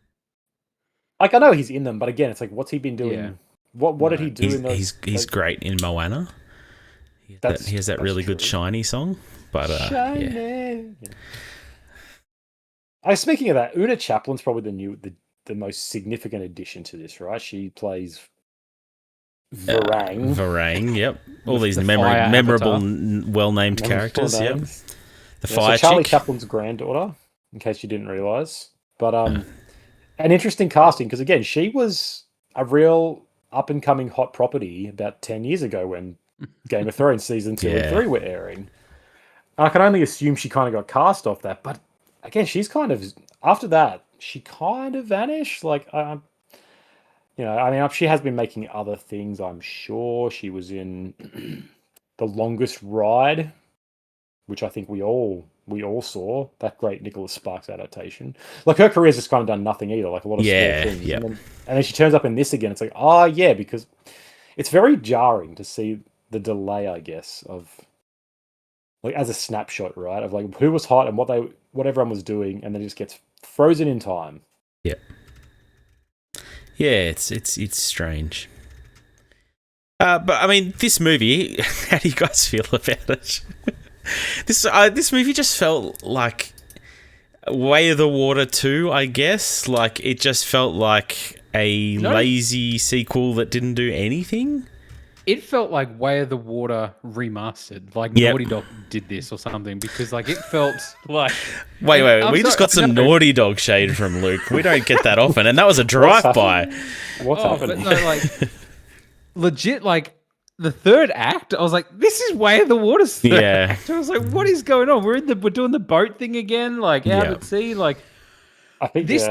Speaker 2: Like, I know he's in them, but again, it's like, what's he been doing? Yeah. What did he do in those?
Speaker 1: He's great in Moana. He has that really good Shiny song. But
Speaker 2: Shiny. Yeah. Speaking of that, Una Chaplin's probably the most significant addition to this, right? She plays Varang.
Speaker 1: Varang, yep. All these memorable, well-named characters, yep. The fire
Speaker 2: Charlie
Speaker 1: chick.
Speaker 2: Chaplin's granddaughter, in case you didn't realise. But an interesting casting, because again, she was a real up-and-coming hot property about 10 years ago when Game of Thrones Season 2 and 3 were airing. I can only assume she kind of got cast off that, but again, she's kind of, after that, she kind of vanished. Like, she has been making other things, I'm sure. She was in The Longest Ride, which I think we all we all saw, that great Nicholas Sparks adaptation. Like, her career's just kind of done nothing either, like a lot of small things.
Speaker 1: Yeah.
Speaker 2: And then she turns up in this again. It's like, oh, yeah, because it's very jarring to see the delay, I guess, of, like, as a snapshot, right? Of, like, who was hot and what everyone was doing, and then it just gets frozen in time.
Speaker 1: Yeah. Yeah, it's strange. But I mean, this movie, how do you guys feel about it? This movie just felt like Way of the Water 2, I guess. Like, it just felt like a lazy sequel that didn't do anything.
Speaker 3: It felt like Way of the Water remastered. Like, Naughty Dog did this or something, because, like, it felt like...
Speaker 1: Wait. We just got some Naughty Dog shade from Luke. We don't get that often, and that was a drive-by.
Speaker 2: What's happening?
Speaker 3: But no, like, legit, like, the third act, I was like, this is Way of the Water's third act. I was like, what is going on? We're doing the boat thing again, like, out at sea. Like,
Speaker 2: I think
Speaker 3: this...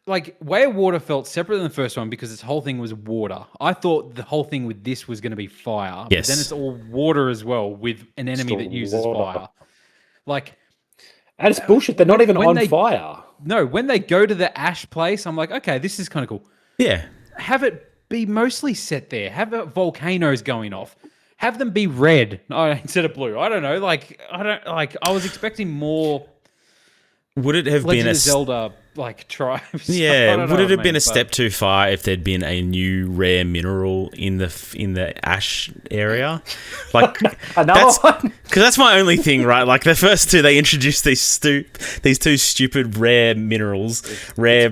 Speaker 3: Like, Way of Water felt separate than the first one because its whole thing was water. I thought the whole thing with this was going to be fire.
Speaker 1: Yes.
Speaker 3: But then it's all water as well with an enemy that uses fire. Like...
Speaker 2: And it's bullshit. They're not even on fire.
Speaker 3: No, when they go to the ash place, I'm like, okay, this is kind of cool.
Speaker 1: Yeah.
Speaker 3: Have it be mostly set there. Have volcanoes going off. Have them be red instead of blue. I don't know. I was expecting more...
Speaker 1: Would it have
Speaker 3: Legend
Speaker 1: been
Speaker 3: of Zelda tribes?
Speaker 1: Yeah, would it have been a step too far if there'd been a new rare mineral in the ash area? Like
Speaker 2: another one?
Speaker 1: Because that's my only thing, right? Like, the first two, they introduced these two stupid rare minerals, rare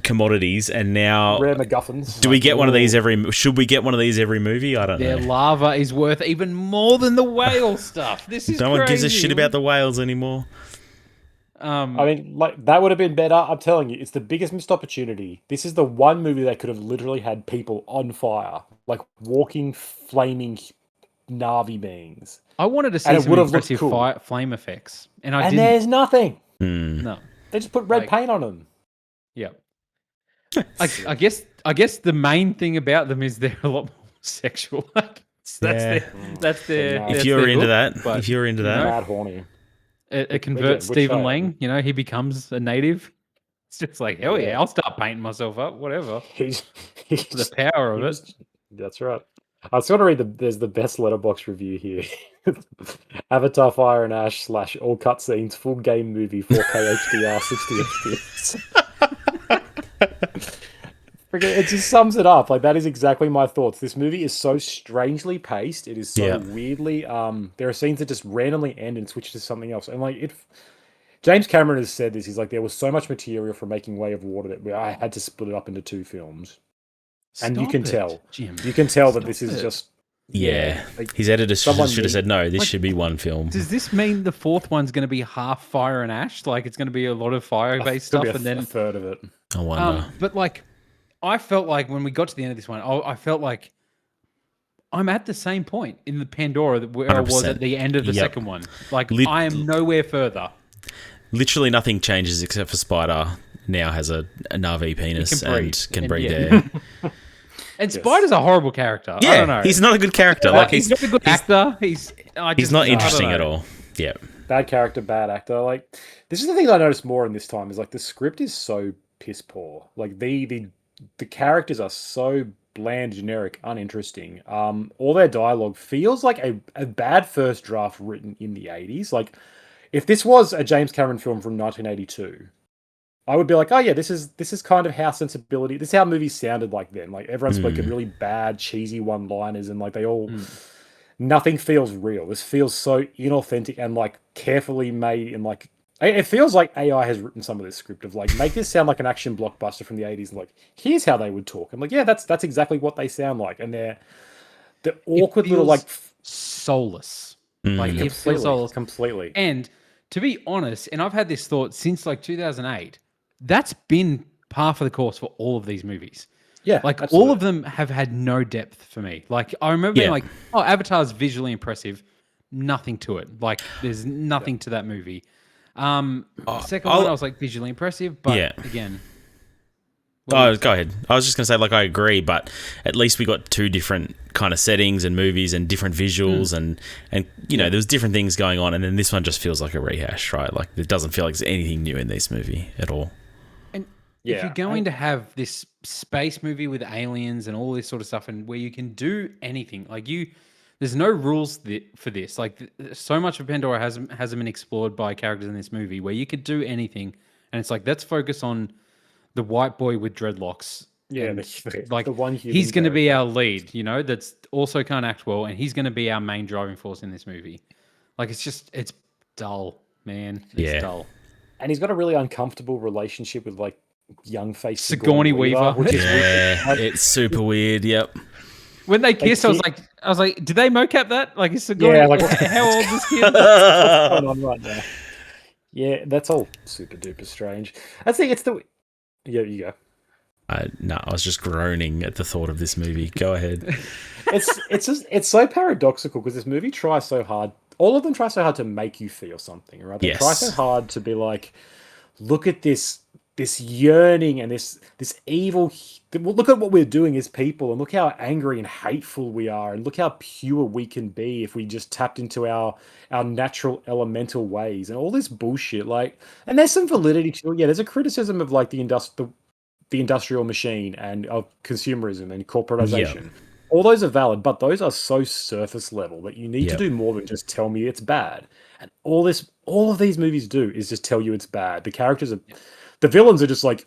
Speaker 1: commodities, and now
Speaker 2: rare MacGuffins.
Speaker 1: Do we get one of these should we get one of these every movie? I don't know.
Speaker 3: Their lava is worth even more than the whale stuff. This is
Speaker 1: no one gives a shit about the whales anymore.
Speaker 2: I mean, like, that would have been better. I'm telling you, it's the biggest missed opportunity. This is the one movie that could have literally had people on fire, like walking, flaming Na'vi beings.
Speaker 3: I wanted to see some impressive flame effects, and didn't.
Speaker 2: There's nothing.
Speaker 3: No,
Speaker 2: they just put red paint on them.
Speaker 3: Yeah, I guess the main thing about them is they're a lot more sexual. That's their.
Speaker 1: If you're into that,
Speaker 2: mad horny.
Speaker 3: It converts Stephen Lang. He becomes a native. It's just like, hell yeah, I'll start painting myself up, whatever.
Speaker 2: He's
Speaker 3: the power of it.
Speaker 2: That's right. I was going to read there's the best letterbox review here. Avatar Fire and Ash / all cutscenes, full game movie, 4K HDR, 60 FPS. It just sums it up. Like, that is exactly my thoughts. This movie is so strangely paced. It is so weirdly. There are scenes that just randomly end and switch to something else. And James Cameron has said this. He's like, there was so much material for making Way of Water that I had to split it up into 2 films. And you can tell.
Speaker 3: Jim.
Speaker 2: You can tell that this is just.
Speaker 1: Yeah. His editor should have said, no, this should be one film.
Speaker 3: Does this mean the fourth one's going to be half fire and ash? Like, it's going to be a lot of fire-based stuff, and then
Speaker 2: a third of it.
Speaker 1: I wonder.
Speaker 3: But I felt like when we got to the end of this one, I felt like I'm at the same point in the Pandora where 100%. I was at the end of the second one. Like, I am nowhere further.
Speaker 1: Literally nothing changes except for Spider now has a Na'vi penis and can breathe air.
Speaker 3: And Spider's a horrible character.
Speaker 1: Yeah,
Speaker 3: I don't know.
Speaker 1: He's not a good character.
Speaker 3: He's not a good actor. He's
Speaker 1: not interesting at all. Yeah.
Speaker 2: Bad character, bad actor. Like, this is the thing that I noticed more in this time is, like, the script is so piss poor. Like, the characters are so bland, generic, uninteresting. All their dialogue feels like a bad first draft written in the 80s. Like, if this was a James Cameron film from 1982, I would be like, oh yeah, this is kind of how sensibility. This is how movies sounded like then. Like, everyone spoke in really bad, cheesy one-liners, and like they all, nothing feels real. This feels so inauthentic and like carefully made. And like, it feels like AI has written some of this script of like, make this sound like an action blockbuster from the 80s, and like, here's how they would talk. I'm like, yeah, that's exactly what they sound like, and they're awkward little like
Speaker 3: soulless. Like, it feels soulless
Speaker 2: completely.
Speaker 3: And to be honest, and I've had this thought since like 2008. That's been par for the course for all of these movies.
Speaker 2: Yeah,
Speaker 3: like
Speaker 2: absolutely.
Speaker 3: all of them have had no depth for me. Like, I remember being like, "Oh, Avatar's visually impressive, nothing to it. Like, there's nothing to that movie." Second one, I was like, visually impressive, but again,
Speaker 1: Oh, go ahead. I was just going to say, like, I agree, but at least we got two different kind of settings and movies and different visuals and you know, there's different things going on, and then this one just feels like a rehash, right? Like, it doesn't feel like there's anything new in this movie at all.
Speaker 3: And if you're going to have this space movie with aliens and all this sort of stuff, and where you can do anything, like there's no rules for this. Like, so much of Pandora hasn't been explored by characters in this movie, where you could do anything, and it's like, let's focus on the white boy with dreadlocks.
Speaker 2: Yeah,
Speaker 3: like
Speaker 2: the one
Speaker 3: he's going to be our lead, you know, that's also can't act well, and he's going to be our main driving force in this movie. Like, it's dull, man. It's dull.
Speaker 2: And he's got a really uncomfortable relationship with like young face
Speaker 3: Sigourney Weaver,
Speaker 2: which is weird.
Speaker 1: It's super weird. Yep.
Speaker 3: When they kissed, I was like, did they mocap that? Like, is Sigourney?
Speaker 2: Yeah, like
Speaker 3: how old is this kid?
Speaker 2: What's going on right now? Yeah, that's all super duper strange. I think it's the. Yeah, you go.
Speaker 1: No, I was just groaning at the thought of this movie. Go ahead.
Speaker 2: It's so paradoxical because this movie tries so hard. All of them try so hard to make you feel something, right? They try so hard to be like, look at this yearning and this evil. Look at what we're doing as people, and look how angry and hateful we are, and look how pure we can be if we just tapped into our natural elemental ways and all this bullshit. Like, and there's some validity to it. Yeah, there's a criticism of like the industrial machine and of consumerism and corporatization. Yep. All those are valid, but those are so surface level that you need to do more than just tell me it's bad. And all of these movies do is just tell you it's bad. The characters are, the villains are just like,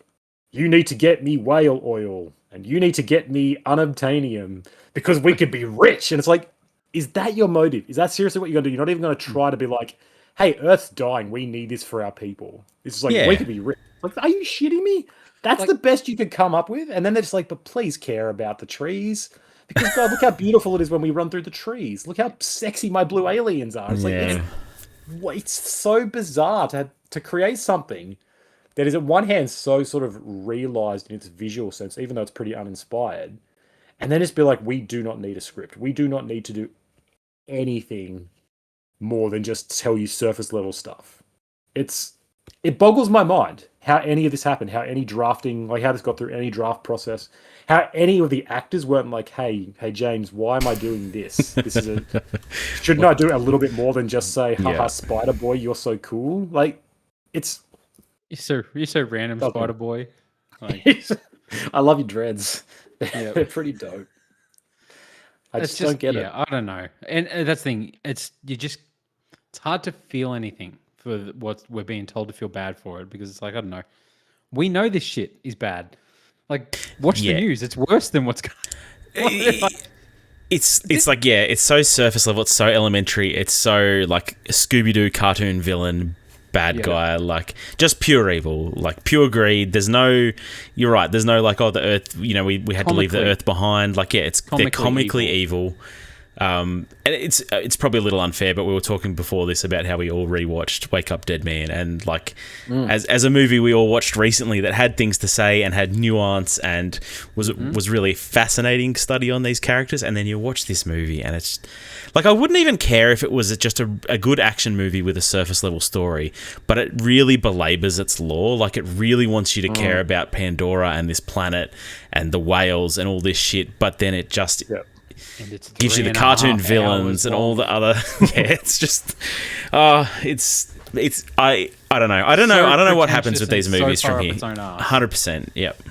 Speaker 2: you need to get me whale oil and you need to get me unobtainium because we could be rich. And it's like, is that your motive? Is that seriously what you're going to do? You're not even going to try to be like, hey, Earth's dying. We need this for our people. It's just like, we could be rich. Like, are you shitting me? That's like, the best you could come up with. And then they're just like, but please care about the trees. Because, God, look how beautiful it is when we run through the trees. Look how sexy my blue aliens are. It's like, it's so bizarre to create something that is, on one hand, so sort of realized in its visual sense, even though it's pretty uninspired. And then just be like, we do not need a script. We do not need to do anything more than just tell you surface level stuff. It boggles my mind how any of this happened, how any drafting, like how this got through any draft process, how any of the actors weren't like, hey James, why am I doing this? This is shouldn't I do a little bit more than just say, haha, Spider Boy, you're so cool? Like,
Speaker 3: you're so random, Spider Boy.
Speaker 2: Like, I love your dreads. They're pretty dope. I just don't get it.
Speaker 3: I don't know. And that's the thing. It's hard to feel anything for what we're being told to feel bad for it, because it's like, I don't know. We know this shit is bad. Like, watch the news. It's worse than what's going on.
Speaker 1: It's like, it's so surface level. It's so elementary. It's so like a Scooby-Doo cartoon villain, bad guy, like just pure evil, like pure greed. You're right. There's no like, oh, the Earth, you know, we had to leave the Earth behind. Like, they're comically evil. And it's probably a little unfair, but we were talking before this about how we all rewatched Wake Up Dead Man, and like as a movie we all watched recently that had things to say and had nuance and was really fascinating study on these characters, and then you watch this movie and it's like, I wouldn't even care if it was just a good action movie with a surface level story, but it really belabors its lore. Like, it really wants you to care about Pandora and this planet and the whales and all this shit, but then it just
Speaker 3: and it's
Speaker 1: gives you the cartoon villains and all the other. It's just, it's I don't know. I don't know what happens with these movies from here. 100%. Yep.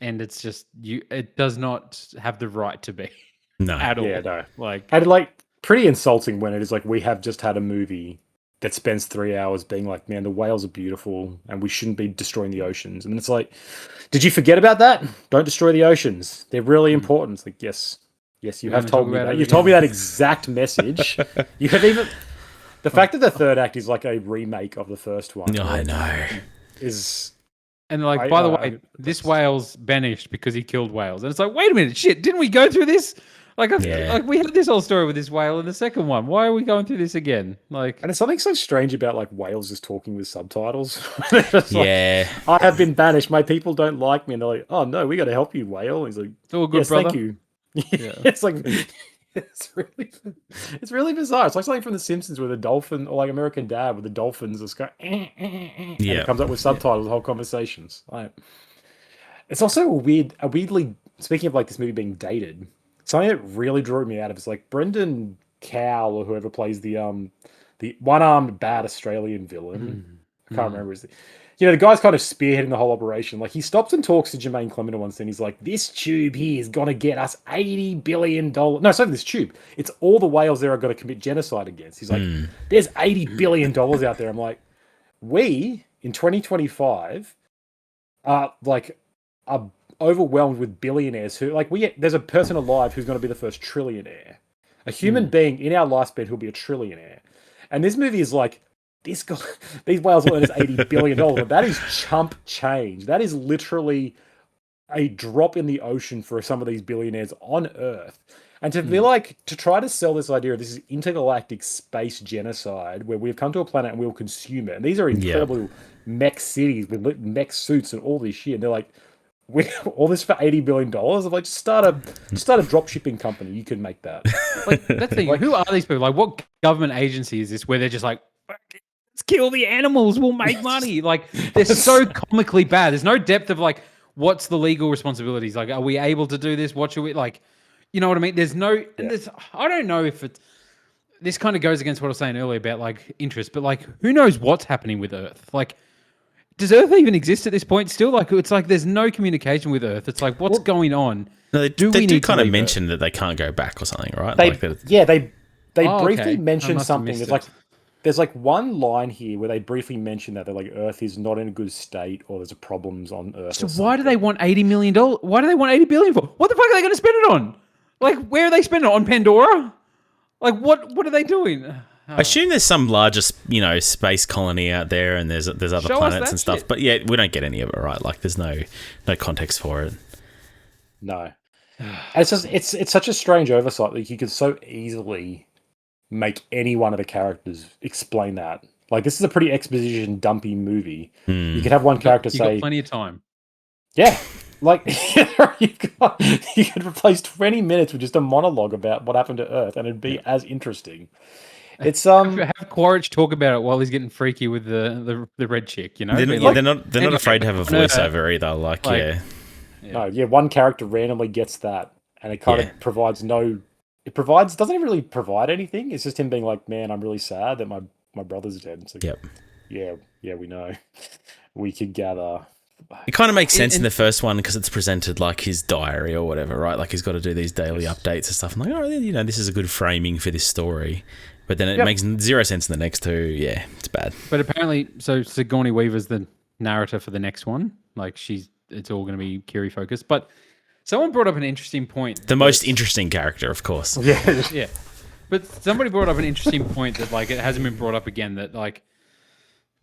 Speaker 3: And it's just it does not have the right to be.
Speaker 1: No.
Speaker 3: At all.
Speaker 2: Yeah, no.
Speaker 3: Like
Speaker 2: Pretty insulting when it is like, we have just had a movie that spends 3 hours being like, man, the whales are beautiful and we shouldn't be destroying the oceans. And it's like, did you forget about that? Don't destroy the oceans. They're really important. It's like, yes, you have told me that. You've told me that exact message. You have even... The fact that the third act is like a remake of the first one.
Speaker 1: I know.
Speaker 3: And like, by the way, this whale's banished because he killed whales. And it's like, wait a minute, shit, didn't we go through this? Like we had this whole story with this whale in the second one. Why are we going through this again? Like,
Speaker 2: and it's something so strange about like whales just talking with subtitles.
Speaker 1: Yeah.
Speaker 2: Like, I have been banished. My people don't like me. And they're like, oh no, we got to help you, whale. And he's like,
Speaker 3: it's all good, brother.
Speaker 2: Thank you. Yeah. It's like, it's really bizarre. It's like something from The Simpsons with a dolphin, or like American Dad with the dolphins just go, and it comes up with subtitles, the whole conversations. It's also a weirdly, speaking of like this movie being dated, something that really drew me out of is like Brendan Cowell or whoever plays the one-armed bad Australian villain. I can't remember his. The guy's kind of spearheading the whole operation. Like he stops and talks to Jermaine Clement once, and he's like, "This tube here is gonna get us $80 billion." No, it's not even this tube. It's all the whales there are going to commit genocide against. He's like, "There's $80 billion out there." I'm like, we in 2025 are overwhelmed with billionaires who there's a person alive who's going to be the first trillionaire, a human being in our lifespan who'll be a trillionaire, and this movie is like. These whales will earn us $80 billion. But that is chump change. That is literally a drop in the ocean for some of these billionaires on Earth. And to be to try to sell this idea of this is intergalactic space genocide where we've come to a planet and we'll consume it. And these are incredible mech cities with mech suits and all this shit. And they're like, all this for $80 billion? I'm like, just start a drop shipping company. You can make that.
Speaker 3: Like, that's the thing. Who are these people? Like, what government agency is this where they're just like, let's kill the animals, we'll make money. Like, they're so comically bad. There's no depth of like, what's the legal responsibilities? Like, are we able to do this? What should we like? You know what I mean? There's no, I don't know if it's, this kind of goes against what I was saying earlier about like interest, but like, who knows what's happening with Earth? Like, does Earth even exist at this point still? Like, it's like there's no communication with Earth. It's like, what's going on?
Speaker 1: No, they do kind of mention that they can't go back or something, right?
Speaker 2: They
Speaker 3: Oh,
Speaker 2: briefly
Speaker 3: okay.
Speaker 2: mention
Speaker 3: I must have
Speaker 2: something.
Speaker 3: missed
Speaker 2: It's
Speaker 3: it.
Speaker 2: like there's like one line here where they briefly mention that they're like Earth is not in a good state or there's problems on Earth.
Speaker 3: So why do they want $80 million? Why do they want $80 billion for? What the fuck are they going to spend it on? Like, where are they spending it on? Pandora? Like, what are they doing?
Speaker 1: I assume there's some larger, space colony out there, and there's other
Speaker 3: Show us
Speaker 1: planets
Speaker 3: that
Speaker 1: and stuff.
Speaker 3: shit.
Speaker 1: But yeah, we don't get any of it, right? Like, there's no context for it.
Speaker 2: No. And it's just it's such a strange oversight. Like you could so easily make any one of the characters explain that. Like this is a pretty exposition dumpy movie. You could have one character
Speaker 3: You
Speaker 2: say,
Speaker 3: got plenty of time.
Speaker 2: "Yeah." Like you could replace 20 minutes with just a monologue about what happened to Earth, and it'd be as interesting. It's
Speaker 3: Have Quaritch talk about it while he's getting freaky with the red chick. You know,
Speaker 1: They're not afraid to have a voiceover either. Like, yeah.
Speaker 2: No, one character randomly gets that, and it kind of provides doesn't even really provide anything. It's just him being like, "Man, I'm really sad that my brother's dead." It's like, yeah, we know. We could gather.
Speaker 1: It kind of makes sense in the first one because it's presented like his diary or whatever, right? Like he's got to do these daily updates and stuff. I'm like, this is a good framing for this story. But then it makes zero sense in the next two. Yeah, it's bad.
Speaker 3: But apparently, so Sigourney Weaver's the narrator for the next one. Like it's all going to be Kiri focused. But someone brought up an interesting point.
Speaker 1: The most interesting character, of course.
Speaker 3: Yeah. But somebody brought up an interesting point that like it hasn't been brought up again. That like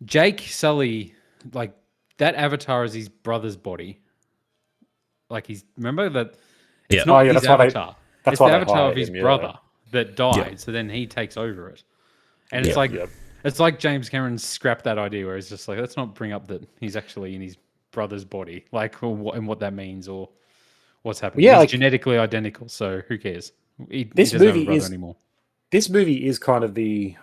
Speaker 3: Jake Sully, like that avatar is his brother's body. Like remember that it's not his avatar. It's the avatar of his brother that died. So then he takes over it. And it's like it's like James Cameron scrapped that idea where he's just like, let's not bring up that he's actually in his brother's body, like and what that means or what's happening. He's genetically identical, so who cares? He doesn't have a brother anymore.
Speaker 2: This movie is kind of the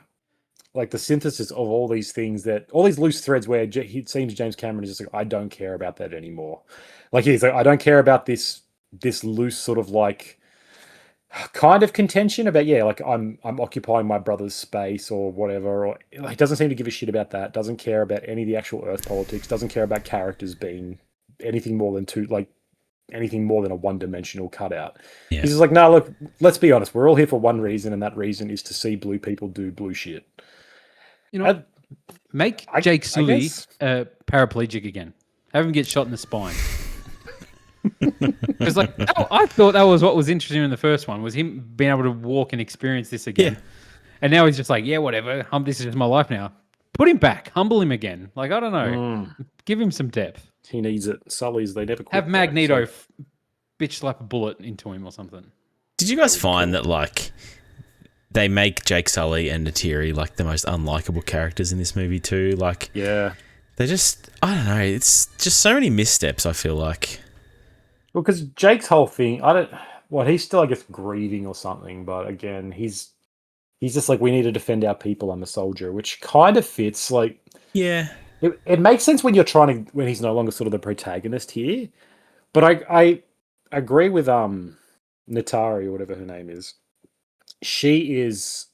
Speaker 2: synthesis of all these things all these loose threads where it seems James Cameron is just like, I don't care about that anymore. Like he's like, I don't care about this loose sort of like kind of contention about like I'm occupying my brother's space or whatever, or like doesn't seem to give a shit about that. Doesn't care about any of the actual Earth politics. Doesn't care about characters being anything more than a one-dimensional cutout. He's just like, no, look, let's be honest. We're all here for one reason, and that reason is to see blue people do blue shit.
Speaker 3: You know, make Jake Sully paraplegic again. Have him get shot in the spine. Because I thought that was what was interesting in the first one, was him being able to walk and experience this again. Yeah. And now he's just like, whatever. This is just my life now. Put him back. Humble him again. Like, I don't know. Give him some depth.
Speaker 2: He needs it. Sully's, they never quit.
Speaker 3: Have Magneto bitch slap a bullet into him or something.
Speaker 1: Did you guys find that, like, they make Jake Sully and Neytiri, like, the most unlikable characters in this movie too? Like,
Speaker 2: yeah.
Speaker 1: They just, I don't know. It's just so many missteps, I feel like.
Speaker 2: Well, because Jake's whole thing, he's still, I guess, grieving or something, but again, he's just like, we need to defend our people, I'm a soldier, which kind of fits, like...
Speaker 1: Yeah.
Speaker 2: It makes sense when he's no longer sort of the protagonist here, But I agree with Natari or whatever her name is. She is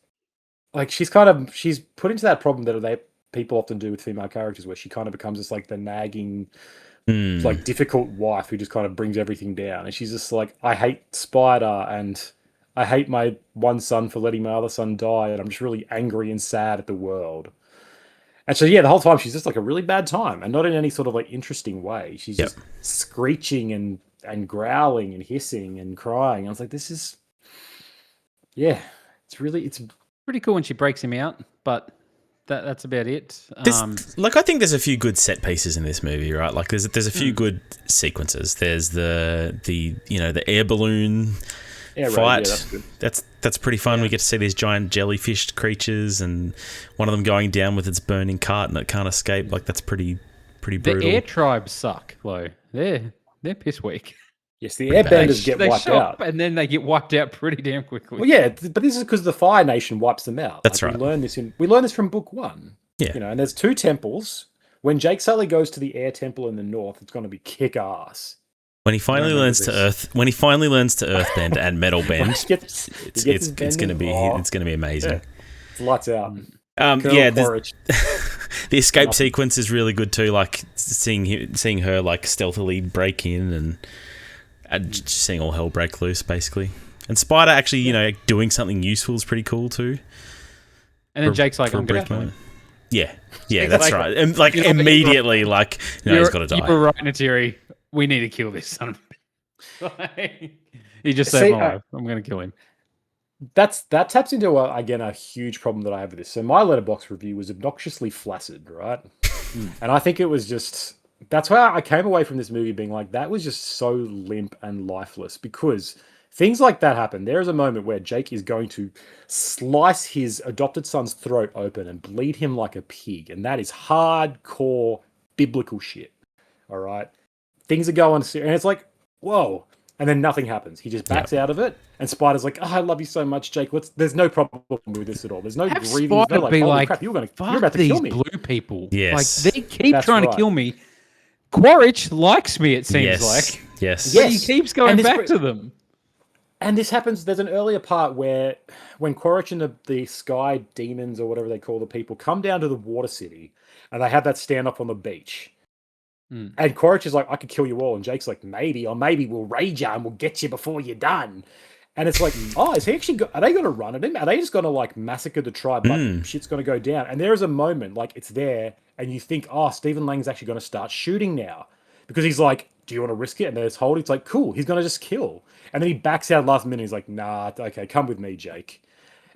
Speaker 2: like she's put into that problem that people often do with female characters, where she kind of becomes just like the nagging, like difficult wife who just kind of brings everything down. And she's just like, I hate Spider and I hate my one son for letting my other son die, and I'm just really angry and sad at the world. And so, yeah, the whole time she's just like a really bad time, and not in any sort of like interesting way. She's just screeching and growling and hissing and crying. I was like, this is, yeah, it's
Speaker 3: pretty cool when she breaks him out, but that's about it.
Speaker 1: I think there's a few good set pieces in this movie, right? Like there's a few good sequences. There's the air balloon fight.
Speaker 2: Yeah,
Speaker 1: that's pretty fun. We get to see these giant jellyfish creatures, and one of them going down with its burning cart, and it can't escape. Like that's pretty brutal.
Speaker 3: The air tribes suck, though. They're piss weak.
Speaker 2: Yes, the airbenders get wiped out,
Speaker 3: and then they get wiped out pretty damn quickly.
Speaker 2: Well, yeah, but this is because the Fire Nation wipes them out.
Speaker 1: That's right.
Speaker 2: We learn this from book 1.
Speaker 1: Yeah,
Speaker 2: and there's 2 temples. When Jake Sully goes to the air temple in the north, it's going to be kick ass.
Speaker 1: When he finally learns to earthbend and metal bend, it's going to be amazing.
Speaker 2: Yeah. It's lights out.
Speaker 1: The escape sequence is really good too. Like seeing her like stealthily break in and just seeing all hell break loose, basically. And Spider actually, doing something useful is pretty cool too.
Speaker 3: And then Jake's like, "I'm going to kill him."
Speaker 1: Yeah, that's right. And like immediately, he's got to die.
Speaker 3: You're right, Natiri. We need to kill this son of a... He just saved my life. I'm going to kill him.
Speaker 2: That taps into a huge problem that I have with this. So my Letterboxd review was obnoxiously flaccid, right? And I think it was just, that's why I came away from this movie being like, that was just so limp and lifeless, because things like that happen. There is a moment where Jake is going to slice his adopted son's throat open and bleed him like a pig. And that is hardcore biblical shit. All right. Things are going, and it's like, whoa. And then nothing happens. He just backs out of it. And Spider's like, I love you so much, Jake. There's no problem with this at all. There's no grieving.
Speaker 3: Spider
Speaker 2: no,
Speaker 3: be like,
Speaker 2: crap, you're about to
Speaker 3: these
Speaker 2: kill me.
Speaker 3: blue people.
Speaker 1: Yes.
Speaker 3: Like, they keep trying to kill me. Quaritch likes me, it seems like.
Speaker 1: Yes.
Speaker 3: But he keeps going back to them.
Speaker 2: And this happens, there's an earlier part where when Quaritch and the Sky Demons, or whatever they call the people, come down to the Water City, and they have that stand-up on the beach. And Quaritch is like, I could kill you all. And Jake's like, maybe we'll rage you and we'll get you before you're done. And it's like, is he actually are they going to run at him? Are they just going to like massacre the tribe? Like shit's going to go down. And there is a moment, like it's there, and you think, Stephen Lang's actually going to start shooting now. Because he's like, do you want to risk it? And there's Holt. It's like, cool, he's going to just kill. And then he backs out last minute. He's like, nah, okay, come with me, Jake.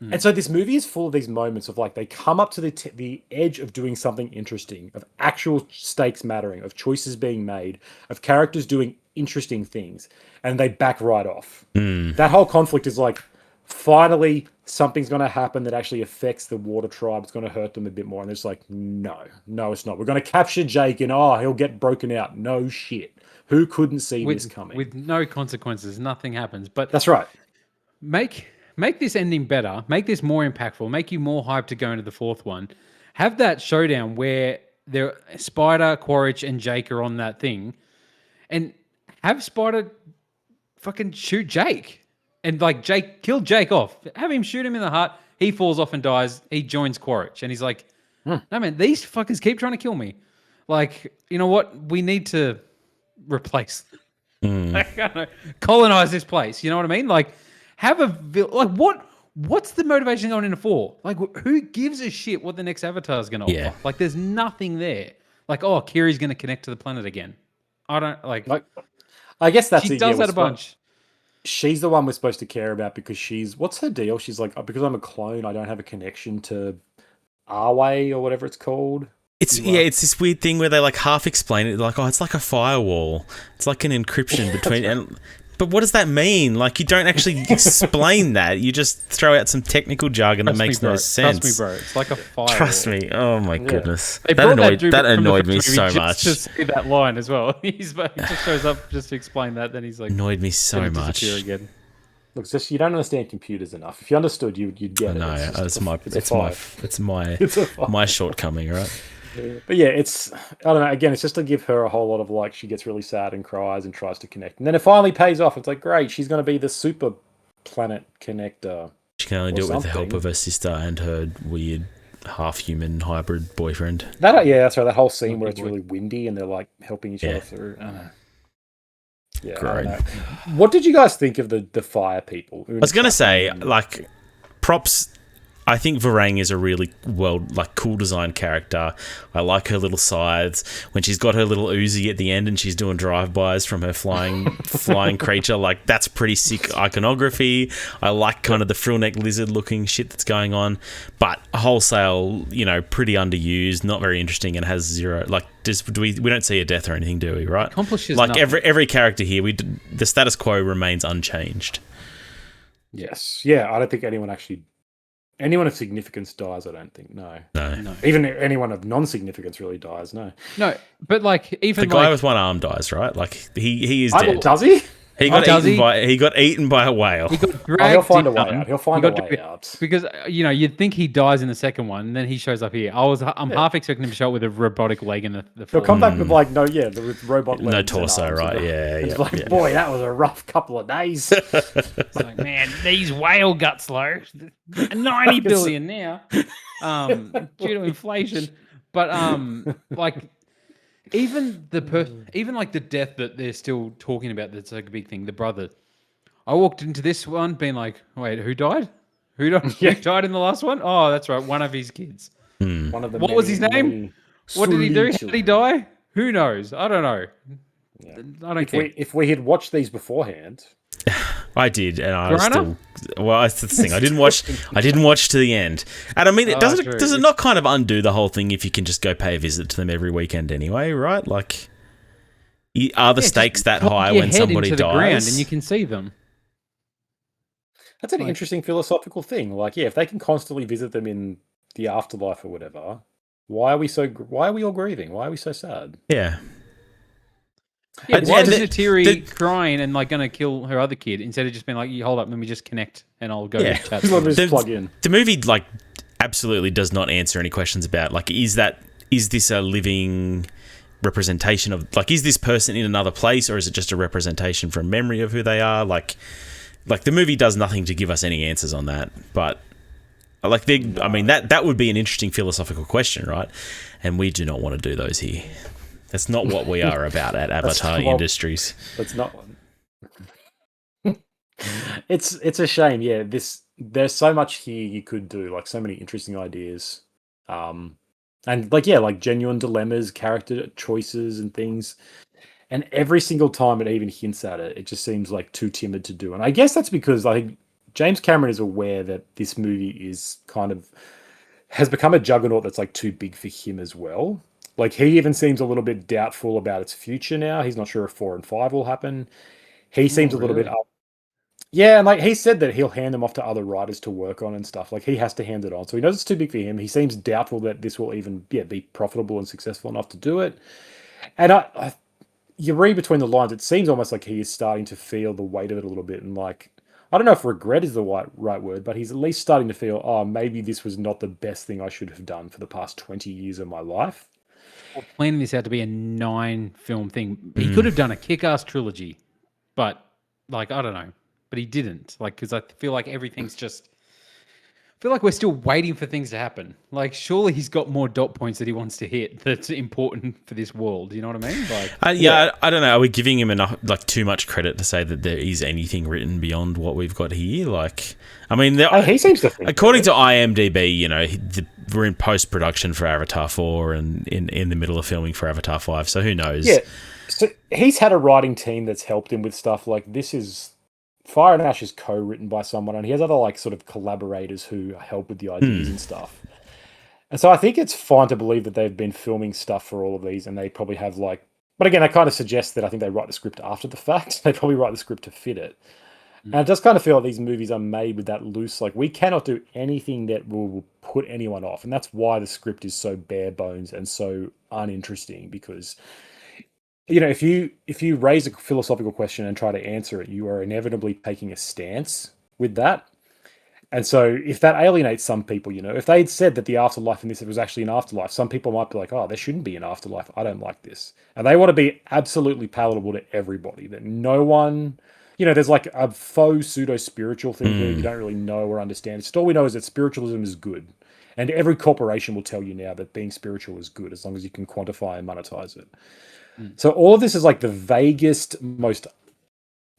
Speaker 2: And so this movie is full of these moments of like, they come up to the edge of doing something interesting, of actual stakes mattering, of choices being made, of characters doing interesting things, and they back right off. That whole conflict is like, finally, something's going to happen that actually affects the water tribe. It's going to hurt them a bit more. And it's like, no, it's not. We're going to capture Jake and he'll get broken out. No shit. Who couldn't see this coming?
Speaker 3: With no consequences, nothing happens. But
Speaker 2: that's right.
Speaker 3: Make this ending better. Make this more impactful. Make you more hyped to go into the 4th one. Have that showdown where Spider, Quaritch, and Jake are on that thing, and have Spider fucking shoot Jake, and like Jake kill Jake off. Have him shoot him in the heart. He falls off and dies. He joins Quaritch, and he's like, "No man, these fuckers keep trying to kill me. Like, you know what? We need to replace them. Colonize this place. You know what I mean? Like." Have what's the motivation going into 4? Like, who gives a shit what the next Avatar is going to offer? Like, there's nothing there. Like, Kiri's going to connect to the planet again. I don't like.
Speaker 2: I guess that's
Speaker 3: she does that a bunch.
Speaker 2: She's the one we're supposed to care about because what's her deal? She's like, because I'm a clone, I don't have a connection to Arway or whatever it's called.
Speaker 1: It's this weird thing where they like half explain it, like, it's like a firewall. It's like an encryption between But what does that mean? Like, you don't actually explain that. You just throw out some technical jargon that makes no sense.
Speaker 3: Trust me, bro. It's like a fire.
Speaker 1: Trust me. Oh, my goodness. That annoyed me so much.
Speaker 3: Just to see that line as well. He just shows up just to explain that. Then he's like...
Speaker 1: Annoyed me so much.
Speaker 3: Again.
Speaker 2: Look, just you don't understand computers enough. If you understood, you'd get it.
Speaker 1: No, it's my shortcoming, right?
Speaker 2: But yeah, it's, I don't know. Again, it's just to give her a whole lot of like, she gets really sad and cries and tries to connect, and then it finally pays off. It's like, great, she's going to be the super planet connector.
Speaker 1: She can only do it with the help of her sister and her weird half-human hybrid boyfriend.
Speaker 2: That's right. That whole scene where it's really windy and they're like helping each other through. Yeah, great. What did you guys think of the fire people?
Speaker 1: I was going to say, like, props. I think Varang is a really cool designed character. I like her little scythes. When she's got her little Uzi at the end and she's doing drive-bys from her flying creature, like, that's pretty sick iconography. I like kind of the frill neck lizard looking shit that's going on, but wholesale, pretty underused, not very interesting, and has zero, like, we don't see a death or anything, do we? Right?
Speaker 3: Accomplishes
Speaker 1: like
Speaker 3: nothing.
Speaker 1: every character here, the status quo remains unchanged.
Speaker 2: Yes. Yeah, I don't think anyone of significance dies, I don't think. No. Even anyone of non-significance really dies, no.
Speaker 3: No, but like even
Speaker 1: the guy with one arm dies, right? Like he is dead.
Speaker 2: Does he?
Speaker 1: He got eaten by a whale.
Speaker 3: He got dragged
Speaker 2: he'll find a way out. He'll find a way out.
Speaker 3: Because you'd think he dies in the second one, and then he shows up here. I'm half expecting him to show up with a robotic leg in the
Speaker 2: He'll come back with with robot legs.
Speaker 1: No torso, right?
Speaker 2: It's boy, that was a rough couple of days.
Speaker 3: It's like, man, these whale guts, though, 90 billion now, due to inflation. But like. Even like the death that they're still talking about, that's like a big thing. The brother, I walked into this one being like, wait, who died? Who died? Who died in the last one? Oh, that's right, one of his kids.
Speaker 2: One of the
Speaker 3: what was his name? What did he do? How did he die? Who knows? I don't know. Yeah. I don't care.
Speaker 2: If we had watched these beforehand.
Speaker 1: I did, and I was still. Well, that's the thing. I didn't watch to the end, and I mean, does it not kind of undo the whole thing if you can just go pay a visit to them every weekend anyway, right? Like, are the stakes that high when somebody dies? The ground
Speaker 3: and you can see them.
Speaker 2: That's an interesting philosophical thing. Like, if they can constantly visit them in the afterlife or whatever, why are we all grieving? Why are we so sad?
Speaker 1: Yeah.
Speaker 3: Yeah, why is Neytiri crying and like going to kill her other kid instead of just being like, "You hold up, let me just connect and I'll go chat."
Speaker 2: Plug in.
Speaker 1: The movie like absolutely does not answer any questions about like is this a living representation of like is this person in another place or is it just a representation from memory of who they are? Like the movie does nothing to give us any answers on that, but like that would be an interesting philosophical question, right? And we do not want to do those here. That's not what we are about at Avatar Industries.
Speaker 2: That's not one. It's a shame, yeah. There's so much here you could do, like so many interesting ideas, and like genuine dilemmas, character choices, and things. And every single time it even hints at it, it just seems like too timid to do. And I guess that's because I think James Cameron is aware that this movie has become a juggernaut that's like too big for him as well. Like, he even seems a little bit doubtful about its future now. He's not sure if 4 and 5 will happen. He seems a little bit up. Yeah, and like he said that he'll hand them off to other writers to work on and stuff. Like, he has to hand it on. So he knows it's too big for him. He seems doubtful that this will even be profitable and successful enough to do it. And you read between the lines, it seems almost like he is starting to feel the weight of it a little bit. And like, I don't know if regret is the right word, but he's at least starting to feel, oh, maybe this was not the best thing I should have done for the past 20 years of my life.
Speaker 3: Planning this out to be a 9-film thing. He could have done a kick-ass trilogy, but like, I don't know. But he didn't. Like, because I feel like everything's just... I feel like we're still waiting for things to happen. Like, surely he's got more dot points that he wants to hit that's important for this world. You know what I mean? Like,
Speaker 1: I don't know. Are we giving him enough, like, too much credit to say that there is anything written beyond what we've got here? Like, I mean,
Speaker 2: he seems to think
Speaker 1: according to IMDb, we're in post-production for Avatar 4 and in the middle of filming for Avatar 5. So who knows?
Speaker 2: Yeah. So he's had a writing team that's helped him with stuff like this is. Fire and Ash is co-written by someone, and he has other like sort of collaborators who help with the ideas and stuff. And so I think it's fine to believe that they've been filming stuff for all of these, and they probably have like. But again, that kind of suggests that I think they write the script after the fact. They probably write the script to fit it, and it does kind of feel like these movies are made with that loose. Like, we cannot do anything that will put anyone off, and that's why the script is so bare bones and so uninteresting because. If you raise a philosophical question and try to answer it, you are inevitably taking a stance with that. And so if that alienates some people, if they'd said that the afterlife in this was actually an afterlife, some people might be like, oh, there shouldn't be an afterlife. I don't like this. And they want to be absolutely palatable to everybody, that no one, there's like a faux pseudo-spiritual thing here you don't really know or understand. Just all we know is that spiritualism is good. And every corporation will tell you now that being spiritual is good as long as you can quantify and monetize it. So all of this is like the vaguest, most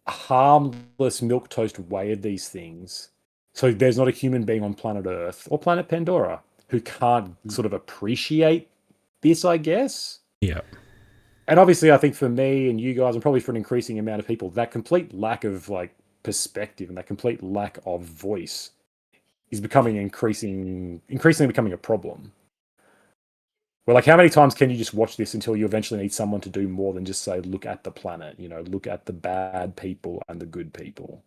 Speaker 2: harmless milquetoast way of these things. So there's not a human being on planet Earth or planet Pandora who can't sort of appreciate this, I guess.
Speaker 1: Yeah.
Speaker 2: And obviously, I think for me and you guys, and probably for an increasing amount of people, that complete lack of like perspective and that complete lack of voice is becoming increasingly becoming a problem. Well, like, how many times can you just watch this until you eventually need someone to do more than just say, look at the planet, look at the bad people and the good people.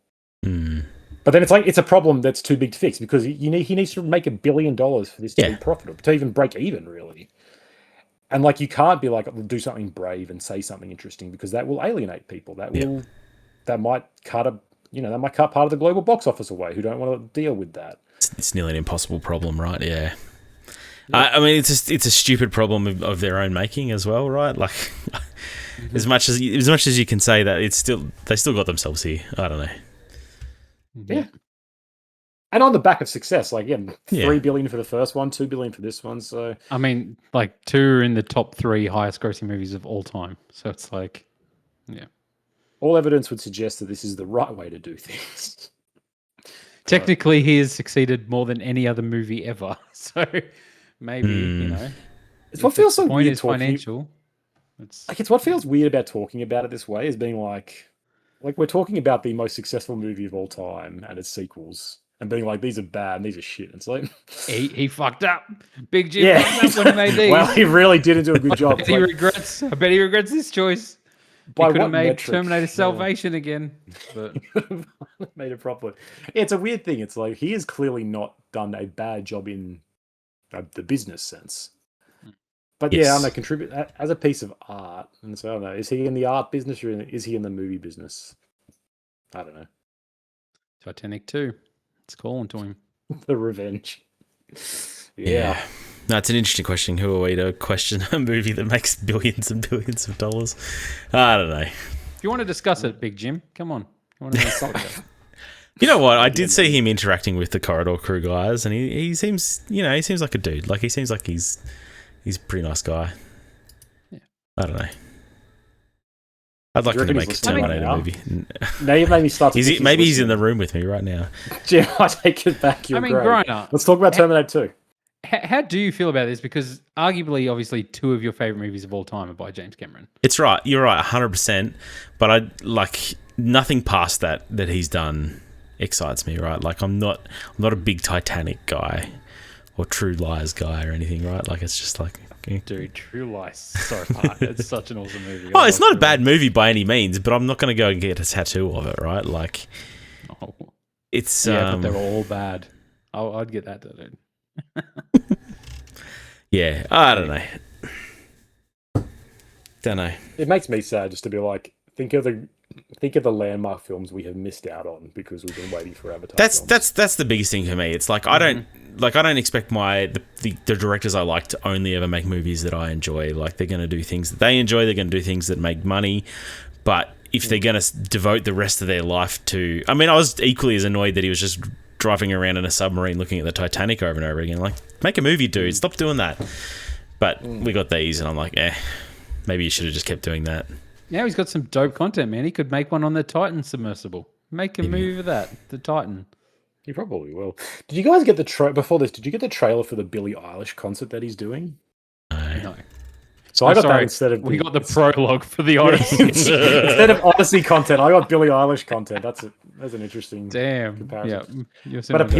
Speaker 2: But then it's a problem that's too big to fix, because he needs to make $1 billion for this to be profitable, to even break even, really. And like, you can't be like, do something brave and say something interesting, because that will alienate people. That might cut part of the global box office away who don't want to deal with that.
Speaker 1: It's nearly an impossible problem, right? Yeah. I mean, it's a stupid problem of their own making as well, right? Like, as much as you can say that, they still got themselves here. I don't know.
Speaker 2: Yeah. And on the back of success, like, $3 billion for the first one, $2 billion for this one. So
Speaker 3: I mean, like, 2 are in the top 3 highest grossing movies of all time. So it's like, yeah.
Speaker 2: All evidence would suggest that this is the right way to do things.
Speaker 3: Technically, he has succeeded more than any other movie ever. So maybe,
Speaker 2: it's what feels so weird.
Speaker 3: Is financial.
Speaker 2: It's what feels weird about talking about it this way, is being like we're talking about the most successful movie of all time and its sequels, and being like, these are bad and these are shit. It's like,
Speaker 3: he fucked up. Big Jim fucked up when he made these.
Speaker 2: Well, he really didn't do a good job.
Speaker 3: I bet he regrets this choice. He could have made Terminator Salvation again. But
Speaker 2: made it properly. Yeah, it's a weird thing. It's like, he has clearly not done a bad job in the business sense. But I don't know, contribute as a piece of art. And so I don't know, is he in the art business or is he in the movie business? I don't know.
Speaker 3: Titanic 2. It's calling to him.
Speaker 2: The revenge.
Speaker 1: Yeah. No, it's an interesting question. Who are we to question a movie that makes billions and billions of dollars? I don't know.
Speaker 3: If you want to discuss it, Big Jim, come on. You want to discuss it?
Speaker 1: You know what? I did see him interacting with the Corridor Crew guys, and he seems, he seems like a dude. Like, he seems like he's a pretty nice guy.
Speaker 3: Yeah.
Speaker 1: I don't know. I'd like him to make a Terminator movie.
Speaker 2: Now you've made me start to
Speaker 1: maybe he's in the room with me right now.
Speaker 2: Jim, I take it back. You're great.
Speaker 3: Griner,
Speaker 2: let's talk about Terminator 2.
Speaker 3: How do you feel about this? Because arguably, obviously, 2 of your favorite movies of all time are by James Cameron.
Speaker 1: It's right. You're right, 100%. But I like nothing past that he's done excites me, right? Like, I'm not a big Titanic guy or True Lies guy or anything, right? Like, it's just like, okay.
Speaker 3: Dude, True Lies, so hard. It's such an awesome movie.
Speaker 1: Oh, it's not a bad movie by any means, but I'm not going to go and get a tattoo of it, right? Like, it's
Speaker 3: but they're all bad. I'd get that tattooed.
Speaker 1: Yeah, I don't know. It
Speaker 2: makes me sad just to be like, think of the landmark films we have missed out on because we've been waiting for Avatar.
Speaker 1: That's the biggest thing for me. It's like, I don't expect the directors I like to only ever make movies that I enjoy. Like, they're going to do things that they enjoy. They're going to do things that make money. But if they're going to devote the rest of their life to, I mean, I was equally as annoyed that he was just driving around in a submarine looking at the Titanic over and over again. Like, make a movie, dude. Stop doing that. But we got these, and I'm like, maybe you should have just kept doing that.
Speaker 3: Now he's got some dope content, man. He could make one on the Titan submersible. Make a movie of that, the Titan.
Speaker 2: He probably will. Did you guys get before this? Did you get the trailer for the Billie Eilish concert that he's doing?
Speaker 3: No.
Speaker 2: So I got that instead of...
Speaker 3: We got the prologue for the Odyssey.
Speaker 2: Instead of Odyssey content, I got Billie Eilish content. That's an interesting comparison.
Speaker 3: Yeah.
Speaker 2: But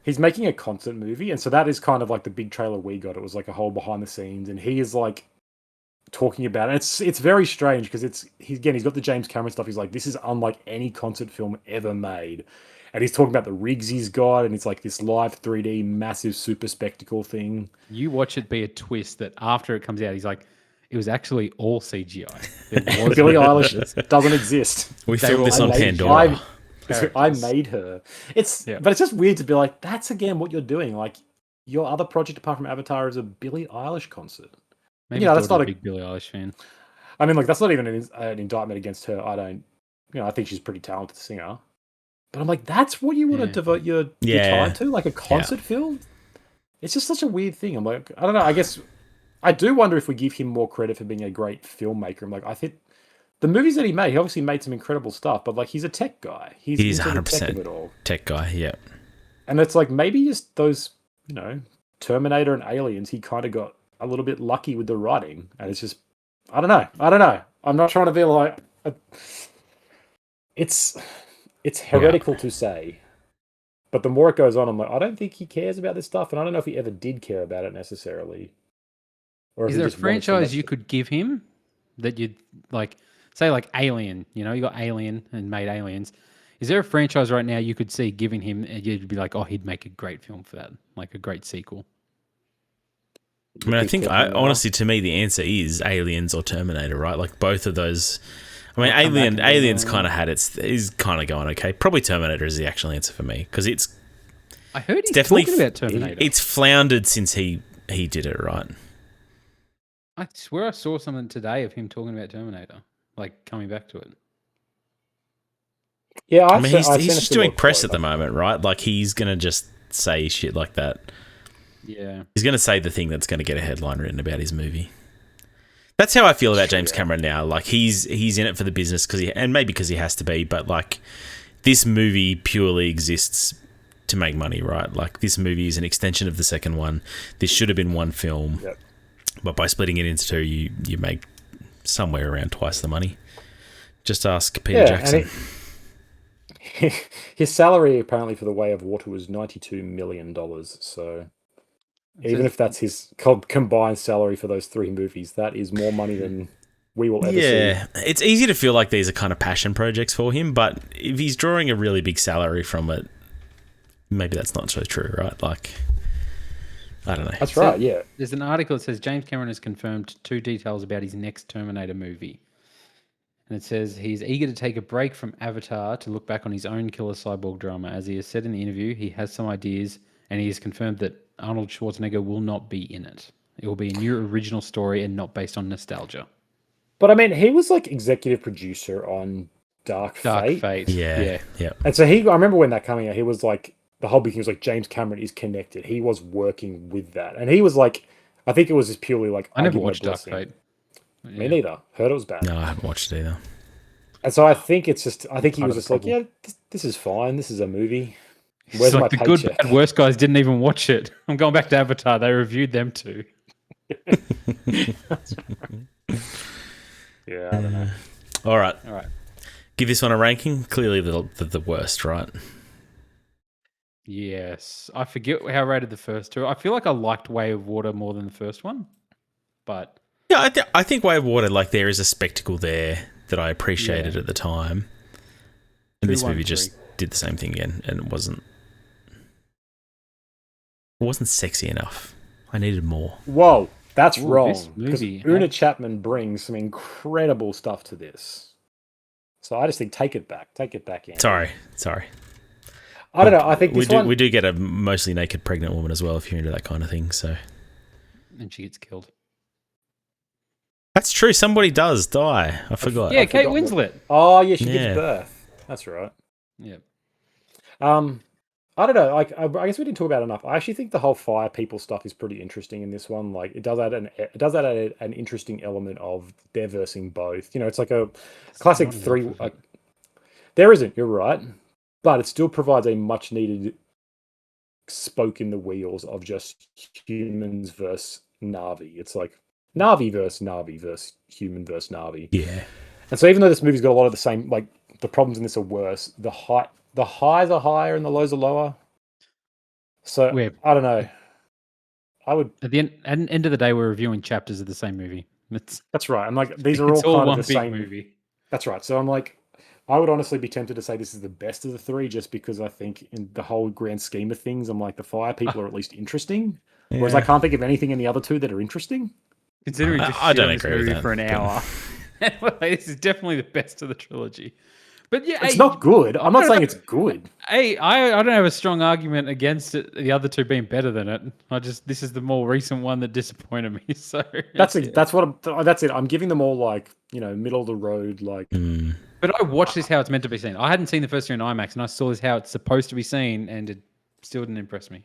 Speaker 2: he's making a concert movie, and so that is kind of like the big trailer we got. It was like a whole behind the scenes, and he is like talking about it. It's very strange because he's got the James Cameron stuff. He's like, this is unlike any concert film ever made. And he's talking about the rigs he's got, and it's like this live 3D massive super spectacle thing.
Speaker 3: You watch it be a twist that after it comes out, he's like, it was actually all CGI.
Speaker 2: Billie Eilish doesn't exist.
Speaker 1: We filmed this on Pandora.
Speaker 2: I made her. But it's just weird to be like, that's again what you're doing. Like your other project apart from Avatar is a Billie Eilish concert.
Speaker 3: Maybe that's not a big Billie Eilish fan.
Speaker 2: I mean, like that's not even an indictment against her. I don't, I think she's a pretty talented singer. But I'm like, that's what you want to devote your time to, like a concert film. It's just such a weird thing. I'm like, I don't know. I guess I do wonder if we give him more credit for being a great filmmaker. I'm like, I think the movies that he obviously made some incredible stuff, but like he's a tech guy. He's
Speaker 1: 100% tech guy, yeah.
Speaker 2: And it's like maybe just those, Terminator and Aliens, he kind of got a little bit lucky with the writing. And it's just, I don't know. I'm not trying to be like, it's heretical to say. But the more it goes on, I'm like, I don't think he cares about this stuff, and I don't know if he ever did care about it necessarily.
Speaker 3: Or is there a franchise you could give him that you'd like, say like Alien? You got Alien and made Aliens. Is there a franchise right now you could see giving him, and you'd be like, oh, he'd make a great film for that, like a great sequel?
Speaker 1: I mean, I think honestly, to me, the answer is Aliens or Terminator, right? Like both of those. I mean, Aliens kind of had is kind of going okay. Probably Terminator is the actual answer for me because it's.
Speaker 3: I heard he's definitely talking about Terminator.
Speaker 1: It's floundered since he did it, right?
Speaker 3: I swear I saw something today of him talking about Terminator, like coming back to it.
Speaker 2: Yeah,
Speaker 1: I mean, he's just doing press at the moment, right? Like he's gonna just say shit like that.
Speaker 3: Yeah,
Speaker 1: he's gonna say the thing that's gonna get a headline written about his movie. That's how I feel about James Cameron now. Like he's in it for the business and maybe because he has to be, but like this movie purely exists to make money, right? Like this movie is an extension of the second one. This should have been one film, but by splitting it into two, you make somewhere around twice the money. Just ask Peter Jackson.
Speaker 2: His salary apparently for The Way of Water was $92 million. So even if that's his combined salary for those three movies, that is more money than we will ever see.
Speaker 1: Yeah, it's easy to feel like these are kind of passion projects for him, but if he's drawing a really big salary from it, maybe that's not so true, right? Like, I don't know.
Speaker 2: That's right, yeah.
Speaker 3: There's an article that says James Cameron has confirmed 2 details about his next Terminator movie. And it says he's eager to take a break from Avatar to look back on his own killer cyborg drama. As he has said in the interview, he has some ideas, and he has confirmed that Arnold Schwarzenegger will not be in it. It will be a new original story and not based on nostalgia.
Speaker 2: But I mean, he was like executive producer on Dark Fate.
Speaker 1: Yeah.
Speaker 2: And so I remember when that coming out, he was like, the whole big thing was like, James Cameron is connected. He was working with that. And he was like, I think it was just purely like,
Speaker 3: I never watched Dark Fate.
Speaker 2: Me neither. Heard it was bad.
Speaker 1: No, I haven't watched it either.
Speaker 2: And so I think he was just like, yeah, this is fine. This is a movie. Where's my paycheck?
Speaker 3: The good, bad, worst guys didn't even watch it. I'm going back to Avatar. They reviewed them too.
Speaker 2: Yeah, I don't know.
Speaker 1: All right. Give this one a ranking. Clearly the worst, right?
Speaker 3: Yes. I forget how I rated the first two. I feel like I liked Way of Water more than the first one. But
Speaker 1: yeah, I think Way of Water, like there is a spectacle there that I appreciated at the time. And this movie just did the same thing again, and it wasn't sexy enough. I needed more.
Speaker 2: Whoa, that's wrong. Because Una Chapman brings some incredible stuff to this. So I just think take it back. Take it back in.
Speaker 1: Sorry.
Speaker 2: I don't know. I think
Speaker 1: we do get a mostly naked pregnant woman as well if you're into that kind of thing. So,
Speaker 3: and she gets killed.
Speaker 1: That's true. Somebody does die. I forgot.
Speaker 3: Yeah, Kate Winslet.
Speaker 2: Oh yeah, she gives birth. That's right.
Speaker 3: Yeah.
Speaker 2: I don't know. Like, I guess we didn't talk about it enough. I actually think the whole fire people stuff is pretty interesting in this one. Like, it does add an interesting element of they're versing both. It's like a classic three. There isn't. You're right, but it still provides a much needed spoke in the wheels of just humans versus Na'vi. It's like Na'vi versus human versus Na'vi.
Speaker 1: Yeah. And
Speaker 2: so even though this movie's got a lot of the same, like the problems in this are worse. The highs are higher and the lows are lower. So I don't know. I would
Speaker 3: at the end of the day, we're reviewing chapters of the same movie.
Speaker 2: That's right. I'm like, these are all kind of the same movie. That's right. So I'm like, I would honestly be tempted to say this is the best of the three, just because I think in the whole grand scheme of things, I'm like, the fire people are at least interesting. Yeah. Whereas I can't think of anything in the other two that are interesting.
Speaker 3: Considering I don't agree with that for an hour. This is definitely the best of the trilogy. But yeah,
Speaker 2: It's not good. I'm not saying it's good.
Speaker 3: Hey, I don't have a strong argument against it, the other two being better than it. This is the more recent one that disappointed me. So
Speaker 2: that's it. I'm giving them all like, middle of the road, like.
Speaker 3: But I watched this how it's meant to be seen. I hadn't seen the first two in IMAX, and I saw this how it's supposed to be seen, and it still didn't impress me.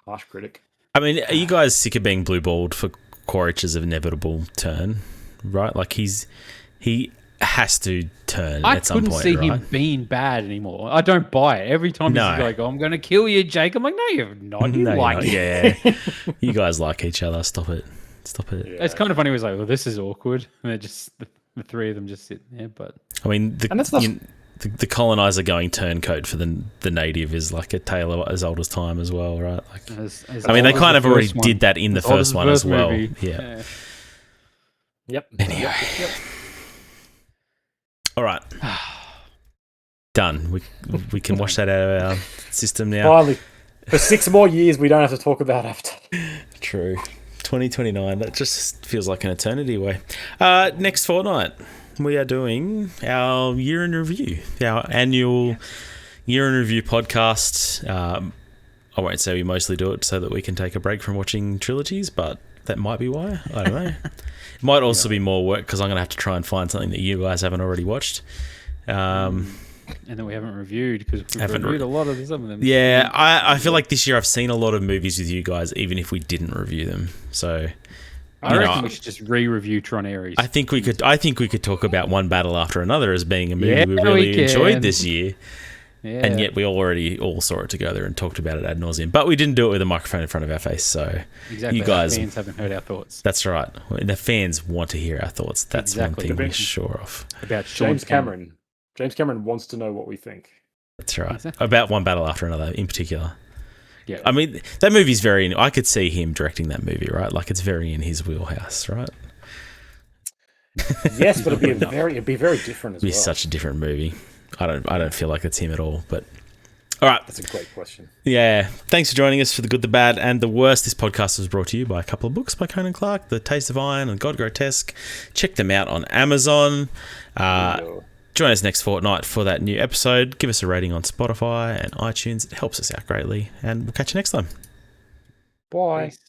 Speaker 2: Harsh critic.
Speaker 1: I mean, are you guys sick of being blue-balled for Quaritch's inevitable turn? Right, like he has to turn at some point.
Speaker 3: I couldn't see
Speaker 1: right?
Speaker 3: him being bad anymore. I don't buy it. Every time he's like, "I'm going to kill you, Jake," I'm like, "No, you're not. You like it."
Speaker 1: Yeah, you guys like each other. Stop it. Yeah.
Speaker 3: It's kind of funny. He was like, "Well, this is awkward," and they're just the three of them just sit there. But
Speaker 1: I mean, the colonizer going turncoat for the native is like a tale as old as time as well, right? Like, I mean, they kind of already did that in the first one as well. Yeah.
Speaker 2: Yep.
Speaker 1: Anyway.
Speaker 2: Yep.
Speaker 1: All right. Done. We can wash that out of our system now.
Speaker 2: Finally, for 6 more years, we don't have to talk about Avatar.
Speaker 1: True. 2029. That just feels like an eternity away. Next fortnight, we are doing our year in review, our annual year in review podcast. I won't say we mostly do it so that we can take a break from watching trilogies, but that might be why. I don't know. It might also be more work because I'm going to have to try and find something that you guys haven't already watched.
Speaker 3: And then we haven't reviewed because we've reviewed a lot of some of them.
Speaker 1: Yeah, I feel like this year I've seen a lot of movies with you guys, even if we didn't review them. So
Speaker 3: I reckon we should just re-review Tron Ares.
Speaker 1: I think we could talk about One Battle After Another as being a movie we really enjoyed this year. Yeah. And yet we already all saw it together and talked about it ad nauseum. But we didn't do it with a microphone in front of our face, so
Speaker 3: exactly.
Speaker 1: You guys,
Speaker 3: the fans haven't heard our thoughts.
Speaker 1: That's right. The fans want to hear our thoughts. That's one thing we're sure of.
Speaker 3: About
Speaker 2: James Cameron. James Cameron wants to know what we think.
Speaker 1: That's right. Exactly. About One Battle After Another in particular.
Speaker 3: Yeah.
Speaker 1: I mean, that movie's I could see him directing that movie, right? Like it's very in his wheelhouse, right?
Speaker 2: Yes, but it'd be very different as well.
Speaker 1: It'd be such a different movie. I don't feel like it's him at all, but all right.
Speaker 2: That's a great question.
Speaker 1: Yeah. Thanks for joining us for The Good, the Bad, and the Worst. This podcast was brought to you by a couple of books by Conan Clark, The Taste of Iron and God Grotesque. Check them out on Amazon. Join us next fortnight for that new episode. Give us a rating on Spotify and iTunes. It helps us out greatly. And we'll catch you next time.
Speaker 2: Bye. Peace.